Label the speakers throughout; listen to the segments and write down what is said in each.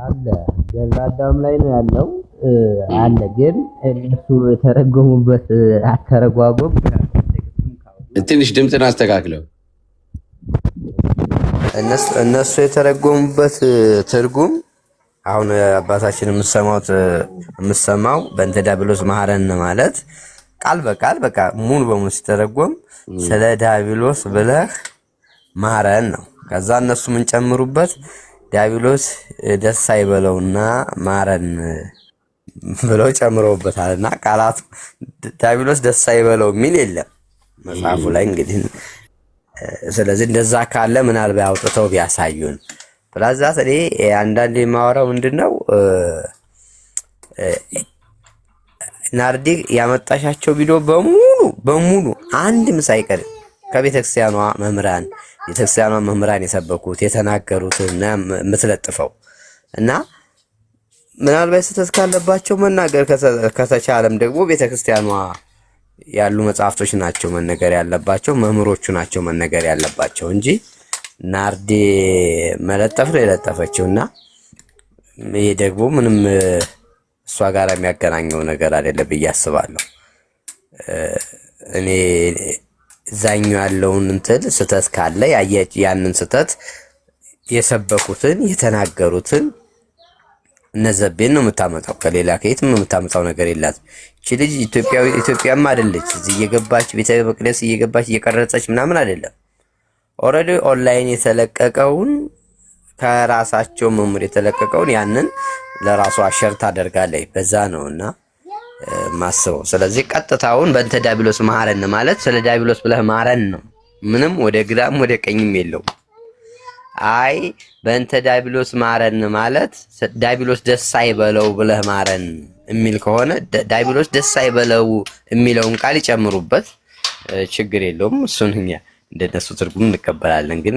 Speaker 1: አለ ገላዳም ላይ ነው ያለው አለ። ግን እነሱ የተረጎሙበት አተረጓጎም
Speaker 2: ትንሽ ድምፅን አስተካክለው።
Speaker 1: እነሱ የተረጎሙበት ትርጉም አሁን አባታችን የምሰማው በእንተ ዲያብሎስ መሐረነ ማለት ቃል በቃል በቃ ሙሉ በሙሉ ሲተረጎም ስለ ዲያብሎስ ብለህ ማረን ነው። ከዛ እነሱ ምን ጨምሩበት ዲያብሎስ ደስ አይበለውና ማረን ብለው ጨምረውበታልና ቃላቱ ዲያብሎስ ደስ አይበለው የሚል የለም መጽሐፉ ላይ እንግዲህ። ስለዚህ እንደዛ ካለ ምናልባት አውጥተው ቢያሳዩን። ፕላዛት እኔ አንዳንዴ የማወራው ምንድነው ናርዲ ያመጣሻቸው ቪዲዮ በሙሉ አንድም ሳይቀር ከቤተክርስቲያኗ መምህራን የሰበኩት የተናገሩትና የምትለጥፈው እና ምናልባት ስህተት ካለባቸው መናገር ከተቻለም ደግሞ ቤተክርስቲያኗ ያሉ መጽሐፍቶች ናቸው መነገር ያለባቸው፣ መምህሮቹ ናቸው መነገር ያለባቸው እንጂ ናርዲ መለጠፍ ነው የለጠፈችውና ይሄ ደግሞ ምንም እሷ ጋር የሚያገናኘው ነገር አይደለም ብዬ አስባለሁ። እኔ ዛኛው ያለውን እንትን ስህተት ካለ ያንን ስህተት የሰበኩትን የተናገሩትን እነዘቤን ነው የምታመጣው። ከሌላ ከየትም የምታመጣው ነገር የላትም። እቺ ልጅ ኢትዮጵያም አይደለች። እዚህ እየገባች ቤተ መቅደስ እየገባች እየቀረጸች ምናምን አይደለም። ኦልሬዲ ኦንላይን የተለቀቀውን ከራሳቸው መምህር የተለቀቀውን ያንን ለራሷ ሸር ታደርጋለች። በዛ ነውና ማስበው። ስለዚህ ቀጥታውን በእንተ ዲያብሎስ መሐረን ማለት ስለ ዲያብሎስ ብለህ ማረን ነው። ምንም ወደ ግራም ወደ ቀኝም የለው። አይ በእንተ ዲያብሎስ ማረን ማለት ዲያብሎስ ደስ አይበለው ብለህ ማረን የሚል ከሆነ ዲያብሎስ ደስ አይበለው የሚለውን ቃል ይጨምሩበት፣ ችግር የለውም። እሱን እኛ እንደነሱ ትርጉም እንቀበላለን። ግን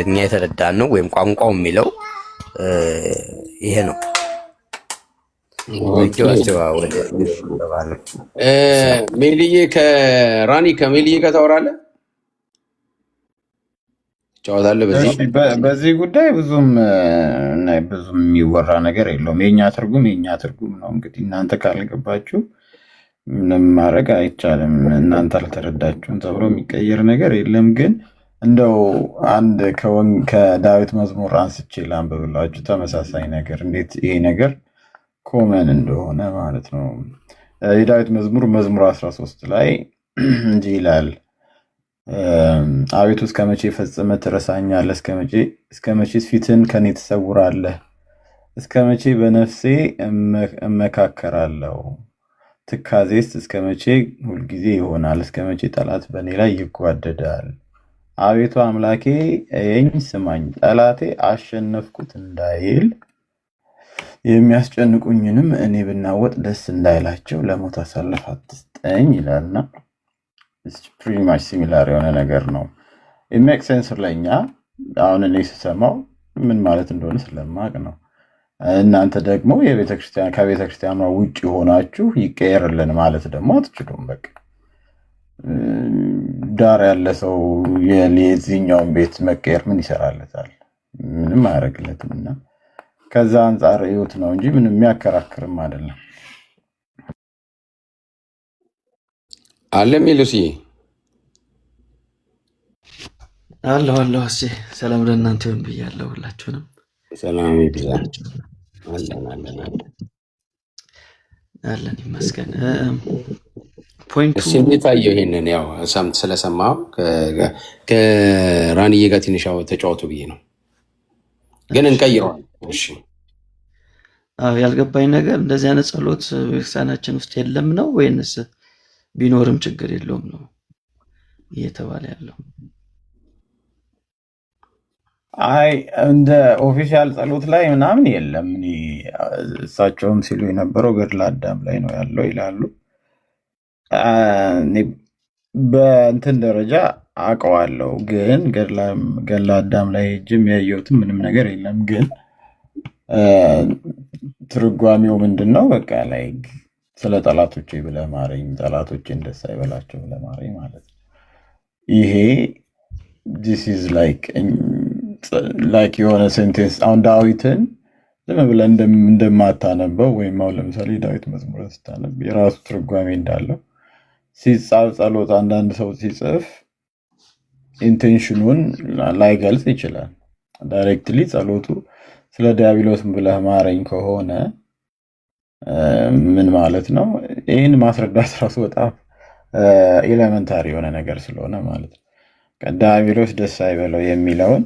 Speaker 1: እኛ የተረዳን ነው ወይም ቋንቋው የሚለው ይሄ ነው።
Speaker 2: ሜልዬ ከሜልዬ ጋር ታወራለህ? ጨዋታለህ?
Speaker 3: በዚህ ጉዳይ ብዙም የሚወራ ነገር የለውም። የኛ ትርጉም ነው። እንግዲህ እናንተ ካልገባችሁ ምንም ማድረግ አይቻልም። እናንተ አልተረዳችሁም ተብሎ የሚቀየር ነገር የለም። ግን እንደው አንድ ከዳዊት መዝሙር አንስቼ ላንብብላችሁ ተመሳሳይ ነገር እንዴት ይሄ ነገር ኮመን እንደሆነ ማለት ነው። የዳዊት መዝሙር 13 ላይ እንዲህ ይላል፣ አቤቱ እስከ መቼ ፈጽመህ ትረሳኛለህ? እስከ መቼስ ፊትህን ከኔ ትሰውራለህ? እስከ መቼ በነፍሴ እመካከራለሁ? ትካዜስ እስከ መቼ ሁልጊዜ ይሆናል? እስከ መቼ ጠላት በእኔ ላይ ይጓደዳል? አቤቱ አምላኬ እየኝ ስማኝ፣ ጠላቴ አሸነፍኩት እንዳይል የሚያስጨንቁኝንም እኔ ብናወጥ ደስ እንዳይላቸው ለሞት አሳልፈህ አትስጠኝ ይላልና ፕሪቲ ማች ሲሚላር የሆነ ነገር ነው። ኢሜክ ሴንስ ለኛ አሁን እኔ ስሰማው ምን ማለት እንደሆነ ስለማቅ ነው። እናንተ ደግሞ ከቤተክርስቲያኗ ውጭ ሆናችሁ ይቀየርልን ማለት ደግሞ አትችሉም። በቃ ዳር ያለ ሰው የዚህኛውን ቤት መቀየር ምን ይሰራለታል? ምንም አያደርግለትም። እና ከዛ አንጻር ህይወት ነው እንጂ ምንም የሚያከራክርም አይደለም።
Speaker 2: አለም ሜሉሲ
Speaker 4: አለሁ ሰላም ለእናንተ ይሁን ብያለሁ። ሁላችሁንም
Speaker 2: ሰላም ይብዛ።
Speaker 4: አለን ይመስገን። ፖይንቱ
Speaker 2: የሚታየው ይሄንን ያው ስለሰማው ከራንዬ ጋር ትንሽ ተጫወቱ ብዬ ነው፣ ግን እንቀይረዋል። እሺ
Speaker 4: ያልገባኝ ነገር እንደዚህ አይነት ጸሎት ቤተክርስቲያናችን ውስጥ የለም ነው ወይንስ ቢኖርም ችግር የለውም ነው እየተባለ ያለው?
Speaker 3: አይ እንደ ኦፊሻል ጸሎት ላይ ምናምን የለም። እሳቸውም ሲሉ የነበረው ገድለ አዳም ላይ ነው ያለው ይላሉ። በእንትን ደረጃ አውቀዋለሁ፣ ግን ገድለ አዳም ላይ ሄጅም ያየሁትም ምንም ነገር የለም። ግን ትርጓሜው ምንድን ነው? በቃ ላይ ስለ ጠላቶቼ ብለህ ማረኝ፣ ጠላቶቼን ደስ አይበላቸው ብለህ ማረኝ ማለት ነው። ይሄ ዲስ ኢዝ ላይክ የሆነ ሴንቴንስ። አሁን ዳዊትን ዝም ብለህ እንደማታነበው ወይም አሁን ለምሳሌ ዳዊት መዝሙርን ስታነብ የራሱ ትርጓሜ እንዳለው ሲጻፍ ጸሎት አንዳንድ ሰው ሲጽፍ ኢንቴንሽኑን ላይገልጽ ይችላል። ዳይሬክትሊ ጸሎቱ ስለ ዲያብሎስ ብለህ ማረኝ ከሆነ ምን ማለት ነው? ይህን ማስረዳት ራሱ በጣም ኤሌመንታሪ የሆነ ነገር ስለሆነ ማለት ነው። ዲያብሎስ ደስ አይበለው የሚለውን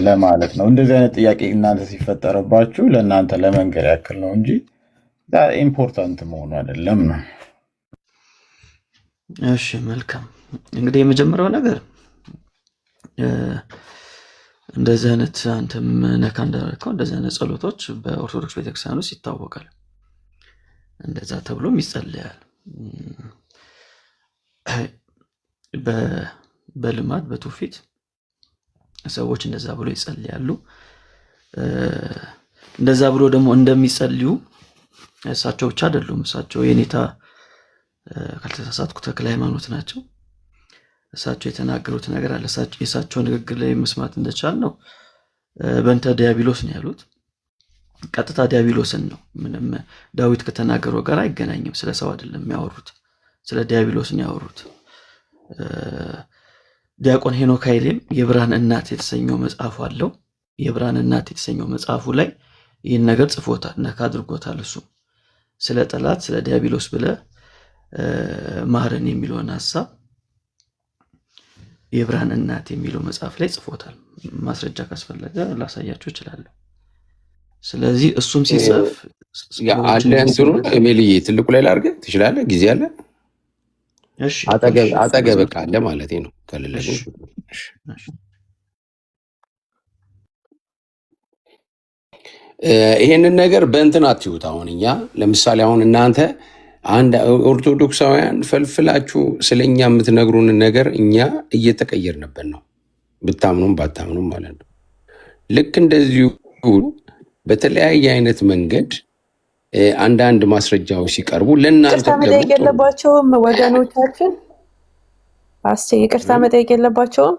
Speaker 3: ለማለት ነው። እንደዚህ አይነት ጥያቄ እናንተ ሲፈጠረባችሁ ለእናንተ ለመንገር ያክል ነው እንጂ ኢምፖርታንት መሆኑ አይደለም ነው።
Speaker 4: እሺ መልካም። እንግዲህ የመጀመሪያው ነገር እንደዚህ አይነት አንተም ነካ እንዳደረግከው እንደዚህ አይነት ጸሎቶች በኦርቶዶክስ ቤተክርስቲያን ውስጥ ይታወቃል። እንደዛ ተብሎም ይጸለያል። በልማድ በትውፊት ሰዎች እንደዛ ብሎ ይጸልያሉ። እንደዛ ብሎ ደግሞ እንደሚጸልዩ እሳቸው ብቻ አይደሉም። እሳቸው የኔታ ካልተሳሳትኩ ተክለ ሃይማኖት ናቸው። እሳቸው የተናገሩት ነገር አለ። የእሳቸው ንግግር ላይ መስማት እንደቻል ነው በእንተ ዲያብሎስ ነው ያሉት። ቀጥታ ዲያብሎስን ነው። ምንም ዳዊት ከተናገረው ጋር አይገናኝም። ስለ ሰው አይደለም የሚያወሩት፣ ስለ ዲያብሎስን ያወሩት። ዲያቆን ሄኖክ ኃይሌም የብርሃን እናት የተሰኘው መጽሐፉ አለው። የብርሃን እናት የተሰኘው መጽሐፉ ላይ ይህን ነገር ጽፎታል፣ ነካ አድርጎታል። እሱ ስለ ጠላት ስለ ዲያብሎስ ብለ ማረን የሚለውን ሐሳብ የብርሃን እናት የሚለው መጽሐፍ ላይ ጽፎታል። ማስረጃ ካስፈለገ ላሳያችሁ እችላለሁ። ስለዚህ እሱም ሲጽፍ
Speaker 2: አለ እንትኑ ኤሜልዬ ትልቁ ላይ ላድርግ ትችላለህ? ጊዜ አለ?
Speaker 4: እሺ
Speaker 2: አጠገብ ካለ ማለት ነው። ከሌለ ይሄንን ነገር በእንትን አትዩት። አሁን እኛ ለምሳሌ አሁን እናንተ አንድ ኦርቶዶክሳውያን ፈልፍላችሁ ስለኛ የምትነግሩን ነገር እኛ እየተቀየርንበት ነው፣ ብታምኑም ባታምኑም ማለት ነው። ልክ እንደዚሁ በተለያየ አይነት መንገድ አንዳንድ ማስረጃዎች ሲቀርቡ ለእናንተ
Speaker 5: መጠየቅ የለባቸውም ወገኖቻችን። ይቅርታ መጠየቅ የለባቸውም።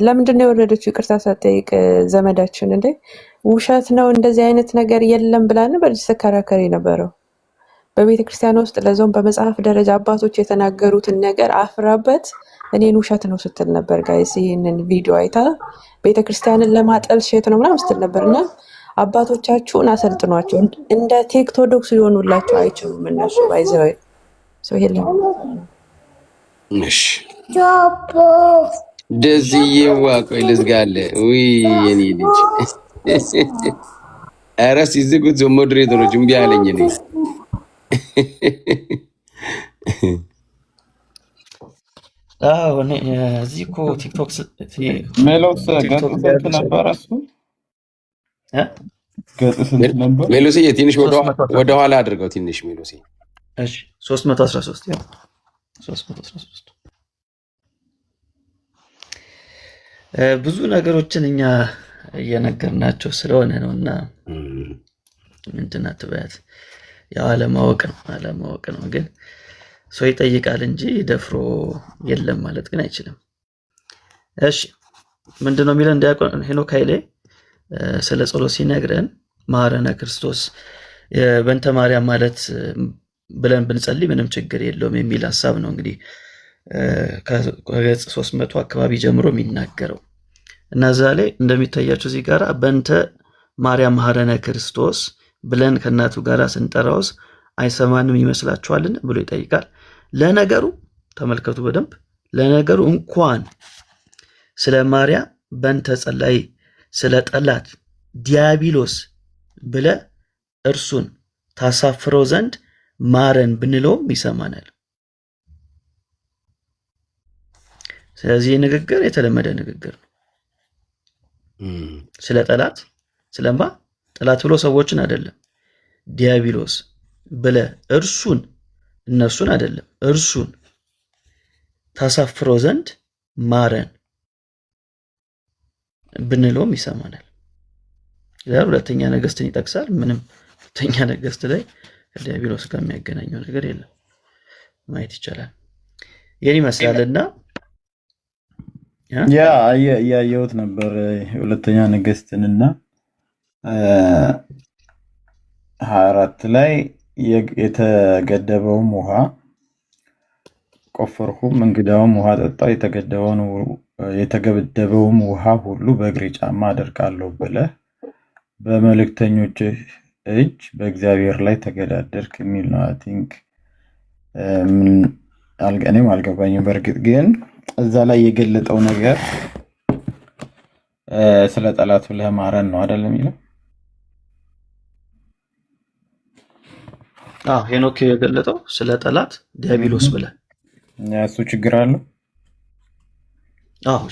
Speaker 5: ለምንድን ነው የወረደችው? ይቅርታ ሳትጠይቅ ዘመዳችን እንዴ ውሸት ነው እንደዚህ አይነት ነገር የለም ብላን በልጅ ተከራከሪ ነበረው። በቤተ ክርስቲያን ውስጥ ለዞን በመጽሐፍ ደረጃ አባቶች የተናገሩትን ነገር አፍራበት እኔን ውሸት ነው ስትል ነበር። ጋይስ ይህንን ቪዲዮ አይታ ቤተ ክርስቲያንን ለማጠልሸት ነው ምናምን ስትል ነበርና አባቶቻችሁን አሰልጥኗቸው። እንደ ቴክቶዶክስ ሊሆኑላቸው አይችሉም እነሱ ባይዘው ሰው የለም።
Speaker 2: እሺ ደዚዬዋ ቆይ ልዝጋለ። ውይ የኔ ልጅ ኧረ ሲዝጉት ሞዴሬተሮች እምቢ አለኝ እኔ
Speaker 4: እዚህ እኮ ቲክቶክ
Speaker 3: ሜሎስ ገጽ ስንት ነበረ? እሱ ገጽ ስንት ነበር?
Speaker 2: ሜሎስ ትንሽ ወደኋላ አድርገው ትንሽ ሜሎስ።
Speaker 4: እሺ 313 ያው 313 ብዙ ነገሮችን እኛ እየነገርናቸው ስለሆነ ነውና ምንድን አትበያት። ያው አለማወቅ ነው። ግን ሰው ይጠይቃል እንጂ ደፍሮ የለም ማለት ግን አይችልም። እሺ ምንድነው የሚለን ዲያቆን ሄኖክ ኃይሌ ስለ ጸሎት ሲነግረን ማረነ ክርስቶስ በእንተ ማርያም ማለት ብለን ብንጸልይ ምንም ችግር የለውም የሚል ሐሳብ ነው። እንግዲህ ከገጽ 300 አካባቢ ጀምሮ የሚናገረው እና እዛ ላይ እንደሚታያቸው እዚህ ጋር በእንተ ማርያም ማረነ ክርስቶስ ብለን ከእናቱ ጋር ስንጠራውስ አይሰማንም ይመስላችኋልን ብሎ ይጠይቃል። ለነገሩ ተመልከቱ በደንብ ለነገሩ እንኳን ስለ ማርያም በእንተ ጸላይ ስለ ጠላት ዲያብሎስ ብለ እርሱን ታሳፍረው ዘንድ ማረን ብንለውም ይሰማናል። ስለዚህ ንግግር የተለመደ ንግግር ነው። ስለ ጠላት ስለማ ጠላት ብሎ ሰዎችን አይደለም ዲያብሎስ ብለ እርሱን እነሱን አይደለም እርሱን ታሳፍረው ዘንድ ማረን ብንለውም ይሰማናል። ሁለተኛ ነገሥትን ይጠቅሳል። ምንም ሁለተኛ ነገሥት ላይ ከዲያብሎስ ጋር የሚያገናኘው ነገር የለም። ማየት ይቻላል። ይህን ይመስላልና
Speaker 3: ያ እያየሁት ነበር ሁለተኛ ነገሥትንና 24 ላይ የተገደበውም ውሃ ቆፈርኩም፣ እንግዳውም ውሃ ጠጣ፣ የተገደበውም ውሃ ሁሉ በእግሬ ጫማ አደርቃለሁ ብለህ በመልእክተኞችህ እጅ በእግዚአብሔር ላይ ተገዳደርክ የሚል ነው። አይ ቲንክ እኔም አልገባኝም። በእርግጥ ግን እዛ ላይ የገለጠው ነገር ስለ ጠላት ብለህ ማረን ነው አይደለም የሚለው።
Speaker 4: ሄኖክ የገለጠው ስለ ጠላት ዲያብሎስ ብለህ
Speaker 3: እሱ ችግር አለው።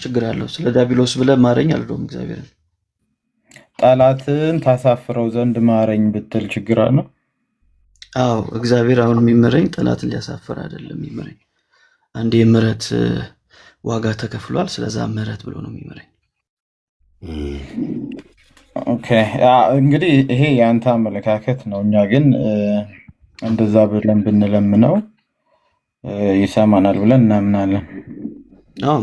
Speaker 4: ችግር አለው። ስለ ዲያብሎስ ብለህ ማረኝ አልለውም እግዚአብሔርን።
Speaker 3: ጠላትን ታሳፍረው ዘንድ ማረኝ ብትል ችግር አለው።
Speaker 4: እግዚአብሔር አሁን የሚምረኝ ጠላትን ሊያሳፍር አይደለም የሚምረኝ። አንድ የምህረት ዋጋ ተከፍሏል። ስለዛ ምህረት ብሎ ነው የሚምረኝ።
Speaker 3: ኦኬ እንግዲህ ይሄ የአንተ አመለካከት ነው። እኛ ግን እንደዛ ብለን ብንለምነው ይሰማናል ብለን እናምናለን።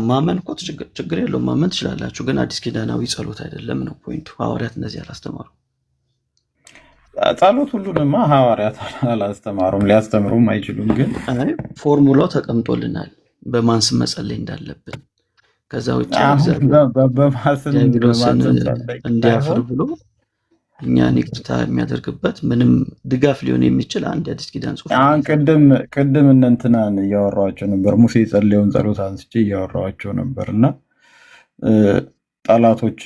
Speaker 4: ማመን እኮ ችግር የለውም፣ ማመን ትችላላችሁ። ግን አዲስ ኪዳናዊ ጸሎት አይደለም ነው ፖይንቱ። ሐዋርያት እነዚህ አላስተማሩ።
Speaker 3: ጸሎት ሁሉንማ ሐዋርያት አላስተማሩም፣ ሊያስተምሩም አይችሉም። ግን
Speaker 4: ፎርሙላው ተቀምጦልናል በማን ስም መጸለይ እንዳለብን። ከዛ ውጭ ዲያብሎስን እንዲያፍር ብሎ እኛን ይቅርታ የሚያደርግበት ምንም ድጋፍ ሊሆን የሚችል አንድ የአዲስ ኪዳን ጽሑፍ።
Speaker 3: ቅድም እነ እንትናን እያወራኋቸው ነበር። ሙሴ የጸለየውን ጸሎት አንስቼ እያወራኋቸው ነበር እና ጠላቶች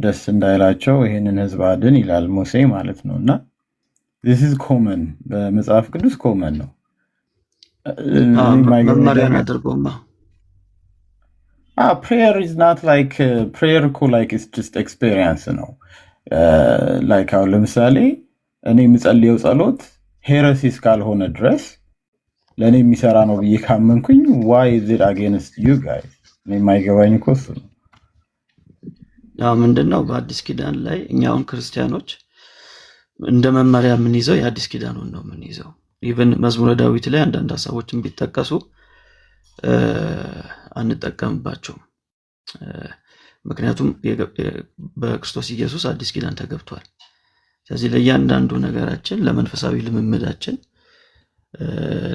Speaker 3: ደስ እንዳይላቸው ይህንን ሕዝብ አድን ይላል ሙሴ ማለት ነው። እና ዚስ ኢዝ ኮመን በመጽሐፍ ቅዱስ ኮመን ነው።
Speaker 4: መመሪያን አድርጎማ
Speaker 3: ፕሬየር ኢዝ ናት ላይክ ፕሬየር እኮ ላይክ ኢትስ ጀስት ኤክስፔሪየንስ ነው። ላይክ አሁን ለምሳሌ እኔ የምጸልየው ጸሎት ሄረሲ እስካልሆነ ድረስ ለእኔ የሚሰራ ነው ብዬ ካመንኩኝ ዋይ ኢዝ ኢት አጌንስት ዩ ጋይስ? እኔ የማይገባኝ እኮ እሱ ነው።
Speaker 4: ምንድን ነው በአዲስ ኪዳን ላይ እኛ አሁን ክርስቲያኖች እንደ መመሪያ የምንይዘው የአዲስ ኪዳኑን ነው የምንይዘው። ኢቨን መዝሙረ ዳዊት ላይ አንዳንድ ሀሳቦችን ቢጠቀሱ አንጠቀምባቸውም። ምክንያቱም በክርስቶስ ኢየሱስ አዲስ ኪዳን ተገብቷል። ስለዚህ ለእያንዳንዱ ነገራችን፣ ለመንፈሳዊ ልምምዳችን፣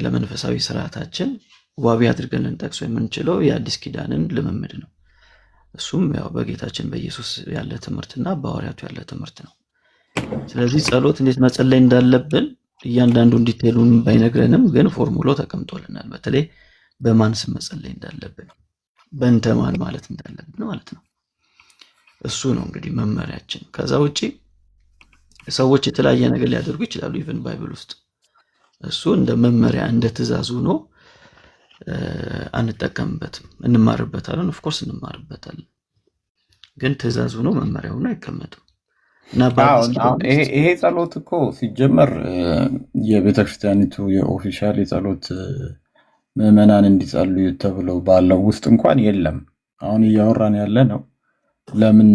Speaker 4: ለመንፈሳዊ ስርዓታችን ዋቢ አድርገን ልንጠቅሰው የምንችለው የአዲስ ኪዳንን ልምምድ ነው። እሱም ያው በጌታችን በኢየሱስ ያለ ትምህርትና በሐዋርያቱ ያለ ትምህርት ነው። ስለዚህ ጸሎት እንዴት መጸለይ እንዳለብን እያንዳንዱን ዲቴሉን ባይነግረንም ግን ፎርሙላው ተቀምጦልናል። በተለይ በማን ስም መጸለይ እንዳለብን፣ በእንተማን ማለት እንዳለብን ማለት ነው። እሱ ነው እንግዲህ መመሪያችን። ከዛ ውጪ ሰዎች የተለያየ ነገር ሊያደርጉ ይችላሉ። ኢቭን ባይብል ውስጥ እሱ እንደ መመሪያ እንደ ትእዛዝ ሆኖ አንጠቀምበትም። እንማርበታለን፣ ኦፍኮርስ እንማርበታለን። ግን ትእዛዝ ሆኖ መመሪያ ሆኖ አይቀመጥም። እና
Speaker 3: ይሄ ጸሎት እኮ ሲጀመር የቤተክርስቲያኒቱ የኦፊሻል የጸሎት ምዕመናን እንዲጸልዩ ተብለው ባለው ውስጥ እንኳን የለም። አሁን እያወራን ያለ ነው ለምን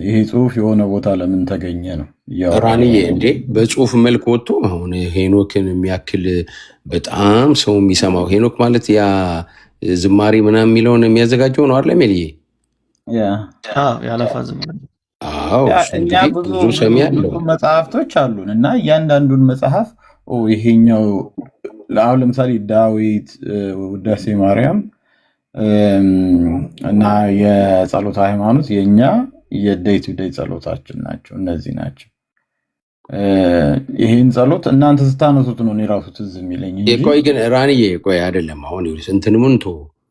Speaker 3: ይሄ ጽሁፍ የሆነ ቦታ ለምን ተገኘ ነው
Speaker 2: ራንዬ። እንዴ በጽሁፍ መልክ ወጥቶ አሁን ሄኖክን የሚያክል በጣም ሰው የሚሰማው ሄኖክ ማለት ያ ዝማሬ ምናምን የሚለውን የሚያዘጋጀው ነው አይደል? ሜልዬ
Speaker 4: ያለፋ ዝማሬ
Speaker 3: እኛ ብዙ ሰሚ ያለው መጽሐፍቶች አሉን እና እያንዳንዱን መጽሐፍ ይሄኛው አሁን ለምሳሌ ዳዊት፣ ውዳሴ ማርያም እና የጸሎት ሃይማኖት የኛ የዴይ ቱ ዴይ ጸሎታችን ናቸው። እነዚህ ናቸው። ይሄን ጸሎት እናንተ ስታነሱት ነው እኔ ራሱ ትዝ የሚለኝ እንጂ።
Speaker 2: ቆይ ግን ራንዬ ቆይ አይደለም አሁን ይኸውልህ እንትን ምንቶ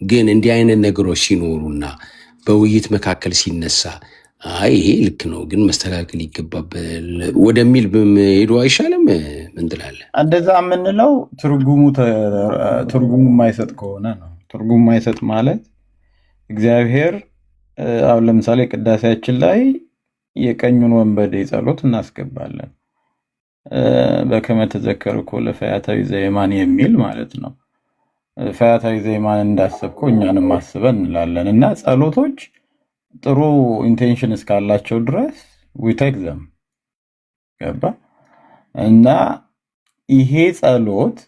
Speaker 2: ግን እንዲህ አይነት ነገሮች ሲኖሩና በውይይት መካከል ሲነሳ አይ ይሄ ልክ ነው ግን መስተካከል ይገባበል ወደሚል ሄዶ አይሻልም? ምን ትላለህ?
Speaker 3: እንደዛ የምንለው ትርጉሙ የማይሰጥ ከሆነ ነው። ትርጉሙ የማይሰጥ ማለት እግዚአብሔር አሁን ለምሳሌ ቅዳሴያችን ላይ የቀኙን ወንበዴ ጸሎት እናስገባለን። በከመ ተዘከርኮ ለፈያታዊ ዘየማን የሚል ማለት ነው። ፈያታዊ ዘየማን እንዳሰብከው እኛንም አስበን እንላለን እና ጸሎቶች ጥሩ ኢንቴንሽን እስካላቸው ድረስ ዊቴክ ዘም ገባ እና ይሄ ጸሎት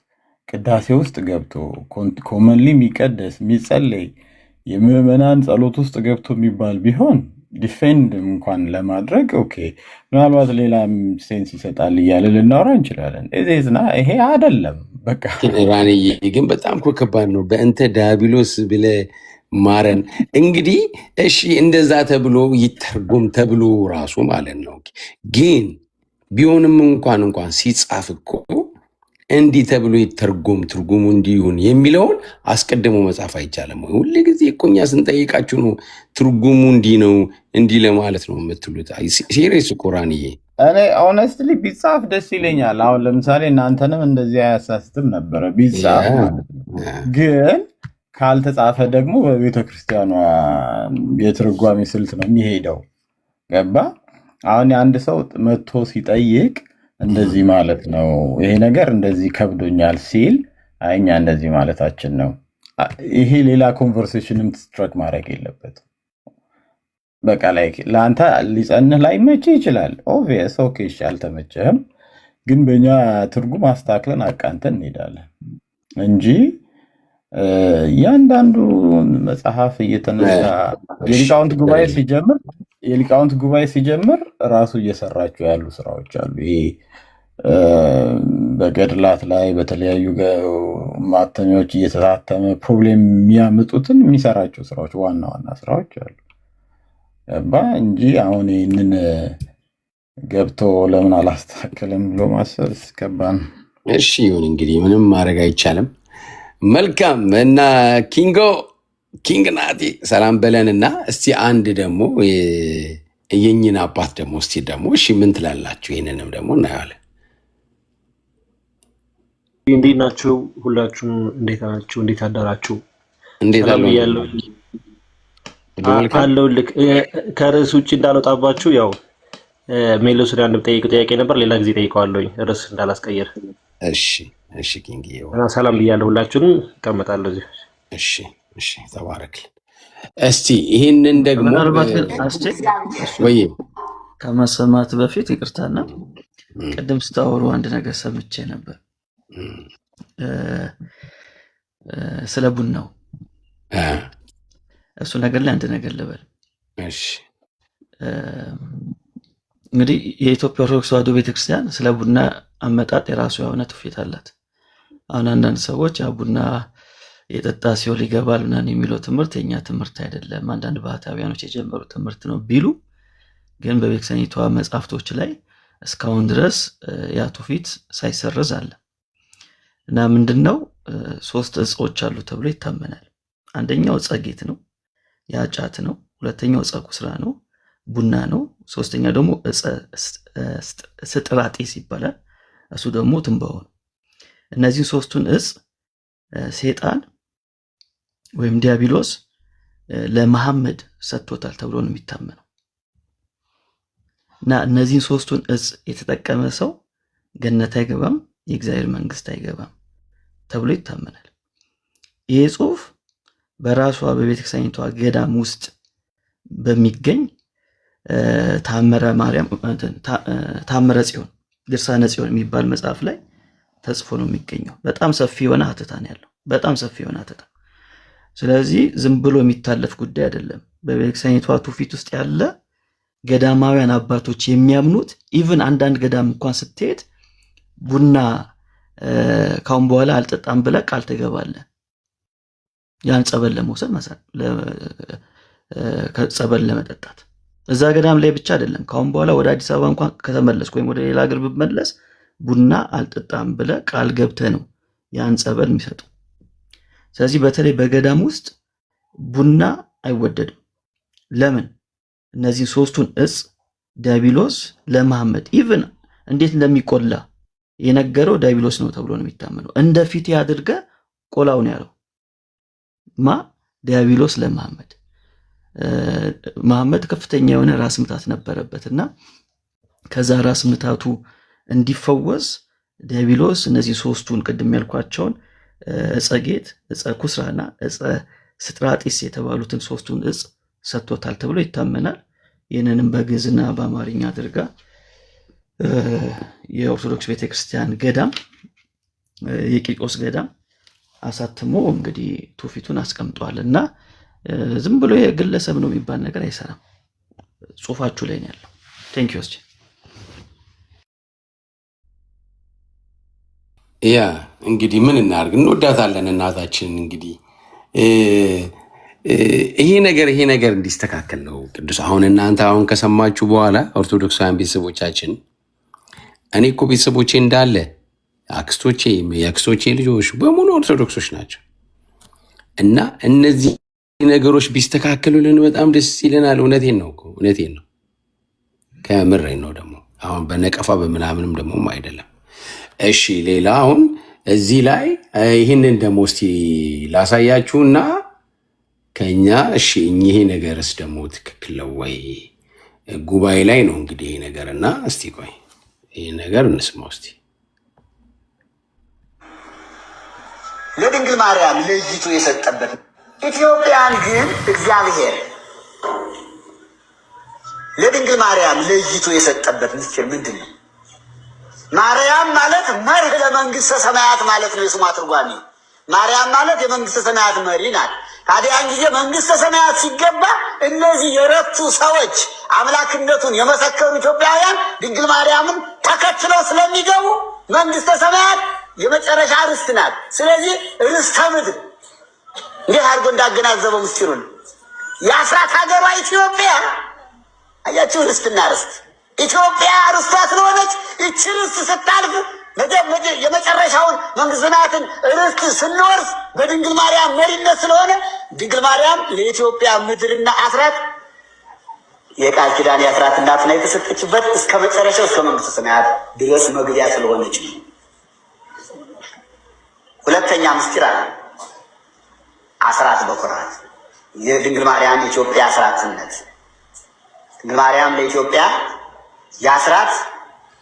Speaker 3: ቅዳሴ ውስጥ ገብቶ ኮመንሊ የሚቀደስ የሚጸለይ የምዕመናን ጸሎት ውስጥ ገብቶ የሚባል ቢሆን ዲፌንድ እንኳን ለማድረግ ኦኬ ምናልባት ሌላ ሴንስ ይሰጣል እያለ ልናወራ እንችላለን። እዚህና ይሄ አይደለም በቃ
Speaker 2: ራንዬ ግን በጣም እኮ ከባድ ነው። በእንተ ዳቢሎስ ብለ ማረን እንግዲህ እሺ፣ እንደዛ ተብሎ ይተርጎም ተብሎ ራሱ ማለት ነው። ግን ቢሆንም እንኳን ሲጻፍ እኮ እንዲህ ተብሎ ይተርጎም ትርጉሙ እንዲሁን የሚለውን አስቀድሞ መጻፍ አይቻልም ወይ? ሁሉ ጊዜ እኮ እኛ ስንጠይቃችሁ ነው ትርጉሙ እንዲህ ነው እንዲህ ለማለት ነው የምትሉት። ሲሪየስ እኮ ራንዬ፣
Speaker 3: እኔ ኦነስትሊ ቢጻፍ ደስ ይለኛል። አሁን ለምሳሌ እናንተንም እንደዚህ አያሳስትም ነበረ ቢጻፍ ማለት ነው። ግን ካልተጻፈ ደግሞ በቤተ ክርስቲያኗ የትርጓሜ ስልት ነው የሚሄደው። ገባ? አሁን የአንድ ሰው መጥቶ ሲጠይቅ እንደዚህ ማለት ነው ይሄ ነገር እንደዚህ ከብዶኛል ሲል እኛ እንደዚህ ማለታችን ነው። ይሄ ሌላ ኮንቨርሴሽንም ስትራክ ማድረግ የለበትም። በቃ ላይ ለአንተ ሊጸንህ ላይመችህ ይችላል። ኦብቪየስ ኦኬ፣ እሺ አልተመቸህም፣ ግን በእኛ ትርጉም አስተካክለን አቃንተን እንሄዳለን እንጂ እያንዳንዱ መጽሐፍ እየተነሳ የሊቃውንት ጉባኤ ሲጀምር ራሱ እየሰራቸው ያሉ ስራዎች አሉ። ይሄ በገድላት ላይ በተለያዩ ማተሚያዎች እየተታተመ ፕሮብሌም የሚያመጡትን የሚሰራቸው ስራዎች ዋና ዋና ስራዎች አሉ። ገባ? እንጂ አሁን ይህንን ገብቶ ለምን አላስተካከለም ብሎ ማሰብ ከባድ ነው።
Speaker 2: እሺ ይሁን እንግዲህ ምንም ማድረግ አይቻልም። መልካም እና ኪንግ ናቲ ሰላም በለንና እስቲ አንድ ደግሞ የኝን አባት ደግሞ እስቲ ደግሞ እሺ ምን ትላላችሁ? ይህንንም ደግሞ እናየዋለን።
Speaker 6: እንዴት ናችሁ? ሁላችሁም እንዴት ናችሁ? እንዴት አዳራችሁ?
Speaker 2: እንዴት አለው
Speaker 6: አለው ልክ ከርዕስ ውጭ እንዳልወጣባችሁ ያው ሜሎስን አንድ ጠይቀው ጥያቄ ነበር፣ ሌላ ጊዜ ጠይቀዋለሁኝ ርዕስ እንዳላስቀየር።
Speaker 2: እሺ ኪንግ
Speaker 6: እና ሰላም ብያለሁ። ሁላችሁንም እቀመጣለሁ እዚህ።
Speaker 2: እሺ ተባረክልን። እስቲ ይህንን ደግሞ
Speaker 4: ምናልባት ግን
Speaker 2: ወይ
Speaker 4: ከመሰማት በፊት ይቅርታና ቅድም ስታወሩ አንድ ነገር ሰምቼ ነበር ስለ ቡናው። እሱ ነገር ላይ አንድ ነገር ልበል። እንግዲህ የኢትዮጵያ ኦርቶዶክስ ተዋሕዶ ቤተክርስቲያን ስለ ቡና አመጣጥ የራሱ የሆነ ትውፊት አላት። አሁን አንዳንድ ሰዎች ያ ቡና የጠጣ ሲኦል ይገባል ምናምን የሚለው ትምህርት የኛ ትምህርት አይደለም፣ አንዳንድ ባህታውያኖች የጀመሩ ትምህርት ነው ቢሉ ግን በቤተክርስቲያኒቷ መጽሐፍቶች ላይ እስካሁን ድረስ ያ ትውፊት ሳይሰረዝ አለ እና ምንድነው 3 እጾች አሉ ተብሎ ይታመናል። አንደኛው ዕፀ ጌት ነው፣ ያ ጫት ነው። ሁለተኛው ዕፀ ኩስራ ነው፣ ቡና ነው። ሶስተኛው ደግሞ ዕፀ ስጥራጤስ ይባላል፣ እሱ ደግሞ ትንባሆ ነው። እነዚህን 3ቱን እጽ ሴጣን ወይም ዲያብሎስ ለመሐመድ ሰጥቶታል ተብሎ ነው የሚታመነው እና እነዚህን 3ቱን እጽ የተጠቀመ ሰው ገነት አይገባም፣ የእግዚአብሔር መንግስት አይገባም ተብሎ ይታመናል። ይሄ ጽሑፍ በራሷ በቤተክርስቲያኒቷ ገዳም ውስጥ በሚገኝ ታምረ ጽዮን ድርሳነ ጽዮን የሚባል መጽሐፍ ላይ ተጽፎ ነው የሚገኘው። በጣም ሰፊ የሆነ ሀተታ ነው ያለው፣ በጣም ሰፊ የሆነ ሀተታ። ስለዚህ ዝም ብሎ የሚታለፍ ጉዳይ አይደለም። በቤተክርስቲያኒቷ ትውፊት ውስጥ ያለ ገዳማውያን አባቶች የሚያምኑት ኢቭን አንዳንድ ገዳም እንኳን ስትሄድ ቡና ካሁን በኋላ አልጠጣም ብለህ ቃል ትገባለህ። ያን ጸበል ለመውሰድ ጸበል ለመጠጣት እዛ ገዳም ላይ ብቻ አይደለም። ካሁን በኋላ ወደ አዲስ አበባ እንኳን ከተመለስኩ ወይም ወደ ሌላ ሀገር ብመለስ ቡና አልጠጣም ብለህ ቃል ገብተህ ነው ያን ጸበል የሚሰጡ። ስለዚህ በተለይ በገዳም ውስጥ ቡና አይወደድም። ለምን? እነዚህ 3ቱን እጽ ዲያብሎስ ለመሐመድ ኢቭን እንዴት እንደሚቆላ የነገረው ዲያብሎስ ነው ተብሎ ነው የሚታመነው። እንደ ፊት ያድርገ ቆላው ነው ያለው ዲያብሎስ ለመሐመድ። መሐመድ ከፍተኛ የሆነ ራስ ምታት ነበረበትና ከዛ ራስ ምታቱ እንዲፈወስ ዲያብሎስ እነዚህ 3ቱን ቅድም ያልኳቸውን ዕፀ ጌት፣ ዕፀ ኩስራና ዕፀ ስጥራጢስ የተባሉትን 3ቱን እጽ ሰጥቶታል ተብሎ ይታመናል። ይህንንም በግዕዝና በአማርኛ አድርጋ የኦርቶዶክስ ቤተክርስቲያን ገዳም የቂርቆስ ገዳም አሳትሞ እንግዲህ ትውፊቱን አስቀምጧል እና ዝም ብሎ የግለሰብ ነው የሚባል ነገር አይሰራም። ጽሁፋችሁ ላይ ነው ያለው። ቴንክ ዩ።
Speaker 2: ያ እንግዲህ ምን እናድርግ? እንወዳታለን እናታችን። እንግዲህ ይሄ ነገር እንዲስተካከል ነው ቅዱስ። አሁን እናንተ አሁን ከሰማችሁ በኋላ ኦርቶዶክሳውያን ቤተሰቦቻችን፣ እኔ እኮ ቤተሰቦቼ እንዳለ አክስቶቼ፣ የአክስቶቼ ልጆች በሙሉ ኦርቶዶክሶች ናቸው እና እነዚህ ነገሮች ቢስተካከሉልን በጣም ደስ ይለናል። እውነቴን ነው፣ ከምሬን ነው። ደግሞ አሁን በነቀፋ በምናምንም ደግሞ አይደለም። እሺ ሌላ አሁን እዚህ ላይ ይህንን ደግሞ እስቲ ላሳያችሁና ከኛ እሺ ይሄ ነገርስ ደግሞ ትክክል ነው ወይ? ጉባኤ ላይ ነው እንግዲህ ይሄ ነገር እና እስቲ ቆይ ይሄ ነገር እንስማው እስቲ።
Speaker 7: ለድንግል ማርያም ለይቶ የሰጠበት ኢትዮጵያን ግን እግዚአብሔር ለድንግል ማርያም ለይቶ የሰጠበት ምስጢር ምንድን ነው? ማርያም ማለት መርህ ለመንግስተ ሰማያት ማለት ነው የስሟ ትርጓሜ። ማርያም ማለት የመንግስተ ሰማያት መሪ ናት። ታዲያ ያን ጊዜ መንግስተ ሰማያት ሲገባ እነዚህ የረቱ ሰዎች አምላክነቱን የመሰከሩ ኢትዮጵያውያን ድንግል ማርያምን ተከትለው ስለሚገቡ መንግስተ ሰማያት የመጨረሻ ርስት ናት። ስለዚህ ርስተ ምድር እንዴት አድርጎ እንዳገናዘበው ምስጢሩን የአስራት ሀገሯ ኢትዮጵያ አያችሁ፣ ርስትና ርስት ኢትዮጵያ ርስቷ ስለሆነች ይቺ ርስት ስታልፍ የመጨረሻውን መንግስተ ሰማያትን ርስት ስንወርስ በድንግል ማርያም መሪነት ስለሆነ ድንግል ማርያም ለኢትዮጵያ ምድርና አስራት የቃል ኪዳን የአስራት እናትና የተሰጠችበት እስከ መጨረሻው እስከ መንግስተ ሰማያት ድረስ መግቢያ ስለሆነች ነው። ሁለተኛ ምስጢር አለ። አስራት በኩራት የድንግል ማርያም ኢትዮጵያ አስራትነት ድንግል ማርያም ለኢትዮጵያ የአስራት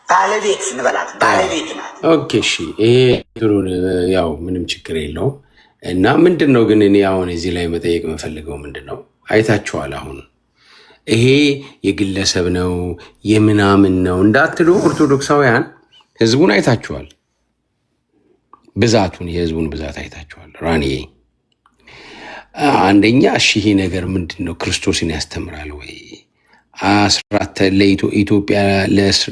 Speaker 7: ባለቤት እንበላት ባለቤት ናት።
Speaker 2: ኦኬ እሺ፣ ይሄ ጥሩን ያው ምንም ችግር የለው እና ምንድን ነው ግን እኔ አሁን እዚህ ላይ መጠየቅ የምፈልገው ምንድን ነው፣ አይታችኋል። አሁን ይሄ የግለሰብ ነው የምናምን ነው እንዳትሉ ኦርቶዶክሳውያን፣ ህዝቡን አይታችኋል። ብዛቱን የህዝቡን ብዛት አይታችኋል። ራንዬ አንደኛ እሺ ይሄ ነገር ምንድን ነው? ክርስቶስን ያስተምራል ወይ? አስራት ለኢትዮጵያ